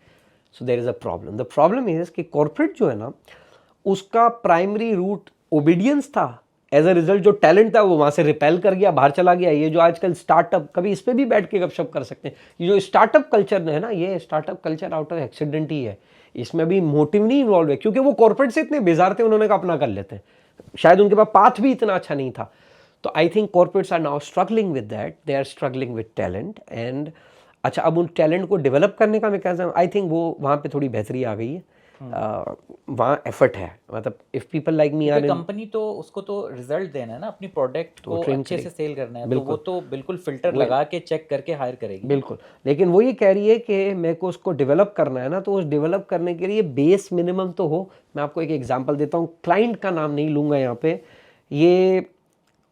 So there is a problem. The problem is कि कॉर्पोरेट जो है ना, उसका प्राइमरी रूट ओबीडियंस था, एज अ रिजल्ट जो टैलेंट था वो वहाँ से रिपेल कर गया, बाहर चला गया। ये जो आजकल स्टार्टअप, कभी इस पर भी बैठ के गपशप कर सकते हैं, ये जो स्टार्टअप कल्चर है ना, ये startup culture out of accident ही है, इसमें भी मोटिव नहीं इन्वॉल्व है, क्योंकि वो कॉर्पोरेट से इतने बेजार थे, उन्होंने कहा अपना कर लेते हैं, शायद उनके पास पाथ भी इतना अच्छा नहीं था। तो I think corporates are now struggling with that, they are struggling with talent. And अच्छा, अब उन टैलेंट को डेवलप करने का मैं कहता हूँ, आई थिंक वो वहाँ पे थोड़ी बेहतरी आ गई है, वहाँ एफर्ट है। मतलब if people like me are, company तो उसको तो रिजल्ट देना है ना, अपनी प्रोडक्ट को अच्छे से सेल करना है, तो वो तो बिल्कुल फिल्टर लगा के चेक करके हायर करेगी, बिल्कुल। लेकिन वो ये कह रही है कि मेरे को उसको डेवलप करना है ना, तो उस डेवलप करने के लिए बेस मिनिमम तो हो। मैं आपको एक एग्जांपल देता हूँ, क्लाइंट का नाम नहीं लूँगा यहाँ पे, ये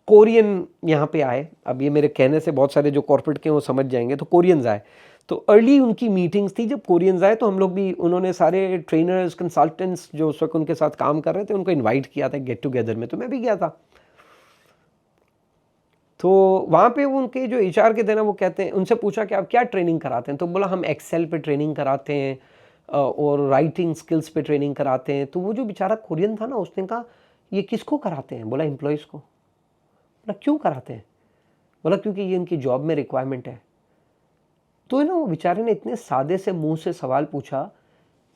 कोरियन यहाँ पे आए, अब ये मेरे कहने से बहुत सारे जो कॉर्पोरेट के वो समझ जाएंगे, तो कोरियंस आए, तो अर्ली उनकी मीटिंग्स थी, जब कोरियंस आए तो हम लोग भी, उन्होंने सारे ट्रेनर्स कंसल्टेंट्स जो उस वक्त उनके साथ काम कर रहे थे उनको इनवाइट किया था गेट टुगेदर में, तो मैं भी गया था। तो वहाँ पे उनके जो एचआर के थे ना, वो कहते हैं, उनसे पूछा कि आप क्या ट्रेनिंग कराते हैं, तो बोला हम एक्सेल पे ट्रेनिंग कराते हैं और राइटिंग स्किल्स पे ट्रेनिंग कराते हैं। तो वो जो बेचारा कोरियन था ना, उसने कहा ये किसको कराते हैं? बोला एम्प्लॉयज़ को। बोला क्यों कराते हैं? बोला क्योंकि ये इनकी जॉब में रिक्वायरमेंट है। तो है ना, वो बेचारे ने इतने सादे से मुंह से सवाल पूछा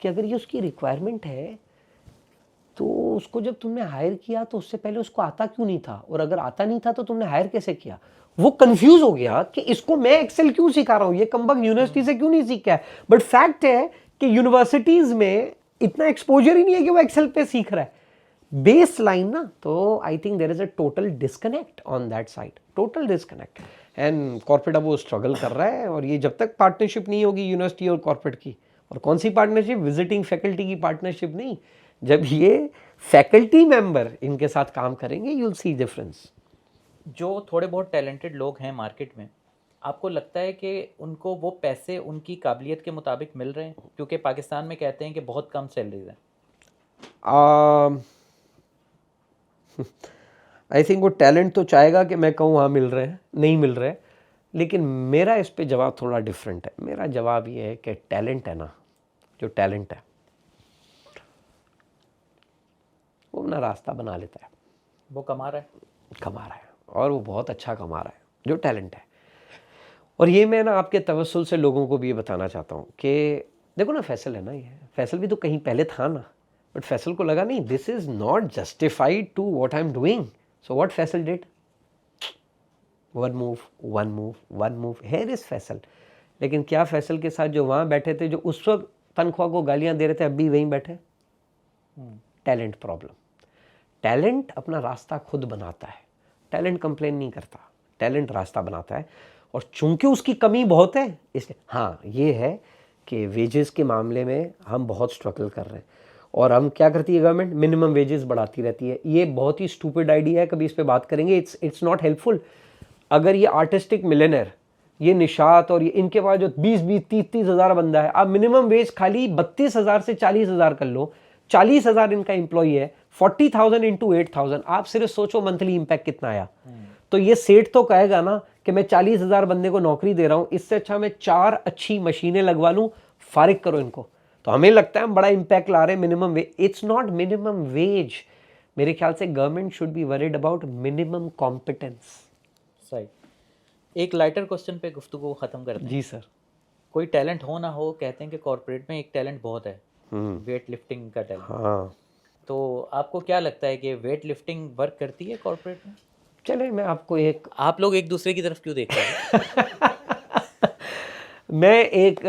कि अगर ये उसकी रिक्वायरमेंट है तो उसको जब तुमने हायर किया तो उससे पहले उसको आता क्यों नहीं था, और अगर आता नहीं था तो तुमने हायर कैसे किया? वो कंफ्यूज हो गया कि इसको मैं एक्सेल क्यों सिखा रहा हूं, ये कमबख्त यूनिवर्सिटी से क्यों नहीं सीख है। बट फैक्ट है कि यूनिवर्सिटीज़ में इतना एक्सपोजर ही नहीं है कि वो एक्सेल पे सीख रहा है, बेस लाइन ना। तो I think there is a total disconnect on that side, total disconnect. And corporate अब वो स्ट्रगल कर रहा है, और ये जब तक पार्टनरशिप नहीं होगी यूनिवर्सिटी और कॉर्पोरेट की, और कौन सी पार्टनरशिप, विजिटिंग फैकल्टी की पार्टनरशिप नहीं, जब ये फैकल्टी मेंबर इनके साथ काम करेंगे यू विल सी डिफरेंस। जो थोड़े बहुत टैलेंटेड लोग हैं मार्केट में, आपको लगता है कि उनको वो पैसे उनकी काबिलियत के मुताबिक मिल रहे हैं? क्योंकि पाकिस्तान में कहते हैं कि बहुत कम सैलरीज हैं। आई थिंक वो टैलेंट तो चाहेगा कि मैं कहूँ हाँ मिल रहे हैं, नहीं मिल रहे, लेकिन मेरा इस पे जवाब थोड़ा डिफरेंट है। मेरा जवाब ये है कि टैलेंट है ना, जो टैलेंट है वो अपना रास्ता बना लेता है। वो कमा रहा है, और वो बहुत अच्छा कमा रहा है, जो टैलेंट है। और ये मैं ना आपके तवस्सुल से लोगों को भी ये बताना चाहता हूँ कि देखो ना, फैसल है ना, ये फैसल भी तो कहीं पहले था ना, बट फैसल को लगा नहीं this is not justified to what I am doing, so what Faisal did, one move, here is Faisal. लेकिन क्या फैसल के साथ जो वहाँ बैठे थे, जो उस वक्त तनख्वाह को गालियाँ दे रहे थे, अब भी वहीं बैठे? Talent problem. टैलेंट अपना रास्ता खुद बनाता है, टैलेंट कंप्लेन नहीं करता, टैलेंट रास्ता बनाता है। और चूंकि उसकी कमी बहुत है, इसलिए हाँ ये है कि वेजेस के मामले में हम बहुत स्ट्रगल कर रहे हैं। और हम क्या करती है गवर्नमेंट, मिनिमम वेजेस बढ़ाती रहती है। ये बहुत ही स्टूपिड आइडिया है, कभी इस पे बात करेंगे, इट्स नॉट हेल्पफुल। अगर ये आर्टिस्टिक मिलियनर, ये निशात और ये इनके पास जो 20-30 हज़ार बंदा है, आप मिनिमम वेज खाली 32,000 से 40,000 कर लो, 40,000 इनका एम्प्लॉई है, 40,000 इंटू 8,000, आप सिर्फ सोचो मंथली इम्पैक्ट कितना आया। तो ये सेठ तो कहेगा ना कि मैं 40,000 बंदे को नौकरी दे रहा हूँ, इससे अच्छा मैं 4 अच्छी मशीनें लगवा लूँ, फारिग करो इनको। तो हमें लगता है हम बड़ा इम्पैक्ट ला रहे हैं minimum wage. It's not minimum wage. मेरे ख्याल से government should be worried about minimum competence. सही। एक लाइटर क्वेश्चन पे गुफ्तगू ख़त्म करते हैं। जी सर। कोई टैलेंट हो ना हो, कहते हैं कि कॉर्पोरेट में एक टैलेंट बहुत है, वेट लिफ्टिंग का टैलेंट। हाँ, तो आपको क्या लगता है कि वेट लिफ्टिंग वर्क करती है कॉर्पोरेट में? चले मैं आपको एक, आप लोग एक दूसरे की तरफ क्यों देख रहे हैं? मैं एक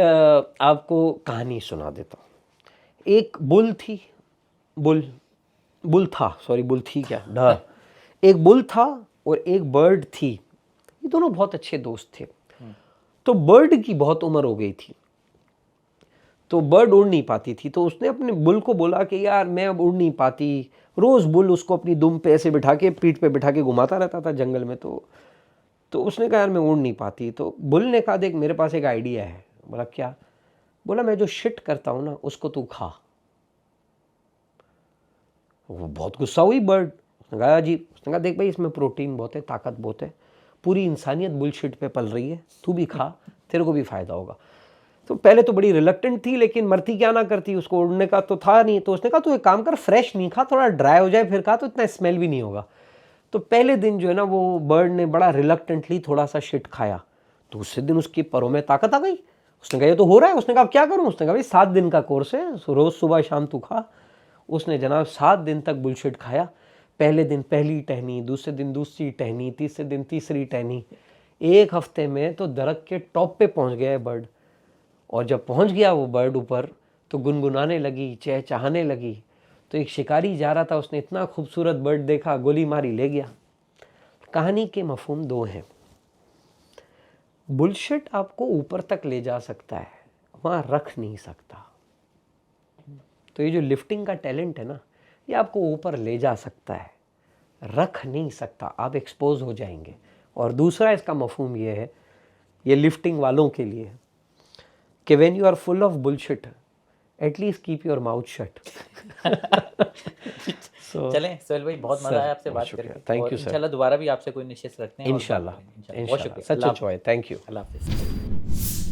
आपको कहानी सुना देता हूँ। एक बुल थी, बुल था, सॉरी बुल थी क्या, एक बुल था और एक बर्ड थी। ये दोनों बहुत अच्छे दोस्त थे। तो बर्ड की बहुत उम्र हो गई थी, तो बर्ड उड़ नहीं पाती थी। तो उसने अपने बुल को बोला कि यार मैं अब उड़ नहीं पाती। रोज़ बुल उसको अपनी दुम पे ऐसे बिठा के, पीठ पे बिठा के घुमाता रहता था जंगल में। तो उसने कहा यार मैं उड़ नहीं पाती। तो बुल ने कहा देख मेरे पास एक आइडिया है। बोला क्या? बोला मैं जो शिट करता हूँ ना उसको तू खा। वो बहुत गुस्सा हुई बर्ड। उसने कहा जी, उसने कहा देख भाई इसमें प्रोटीन बहुत है, ताकत बहुत है, पूरी इंसानियत बुलशिट पे पल रही है, तू भी खा, तेरे को भी फ़ायदा होगा। तो पहले तो बड़ी रिलक्टेंट थी, लेकिन मरती क्या ना करती, उसको उड़ने का तो था नहीं। तो उसने कहा तू एक काम कर, फ्रेश नहीं खा, थोड़ा ड्राई हो जाए फिर खा, तो इतना स्मेल भी नहीं होगा। तो पहले दिन जो है ना वो बर्ड ने बड़ा रिलक्टेंटली थोड़ा सा शिट खाया। तो उसी दिन उसकी परों में ताकत आ गई। उसने कहा ये तो हो रहा है। उसने कहा क्या करूँ? उसने कहा भाई 7 दिन का कोर्स है, रोज़ सुबह शाम तू खा। उसने जनाब 7 दिन तक बुलशिट खाया। पहले दिन पहली टहनी, दूसरे दिन दूसरी टहनी, तीसरे दिन तीसरी टहनी। एक हफ्ते में तो दरख्त के टॉप पे पहुंच गया है बर्ड। और जब पहुंच गया वो बर्ड ऊपर, तो गुनगुनाने लगी, चहचहाने लगी। तो एक शिकारी जा रहा था, उसने इतना खूबसूरत बर्ड देखा, गोली मारी, ले गया। कहानी के मफहूम 2 हैं। बुलशिट आपको ऊपर तक ले जा सकता है, वहाँ रख नहीं सकता। तो ये जो लिफ्टिंग का टैलेंट है ना, ये आपको ऊपर ले जा सकता है, रख नहीं सकता, आप एक्सपोज हो जाएंगे। और दूसरा इसका मफहूम ये है, ये लिफ्टिंग वालों के लिए, कि when you are full of bullshit at least keep your mouth shut. चलें सोहेल भाई, बहुत मजा आया आपसे बात करके। Thank you sir. इंशाल्लाह दोबारा भी आपसे कोई निश्चित रखते हैं। इंशाल्लाह, बहुत शुक्रिया। Such a joy. Thank you. अल्लाह हाफिज़।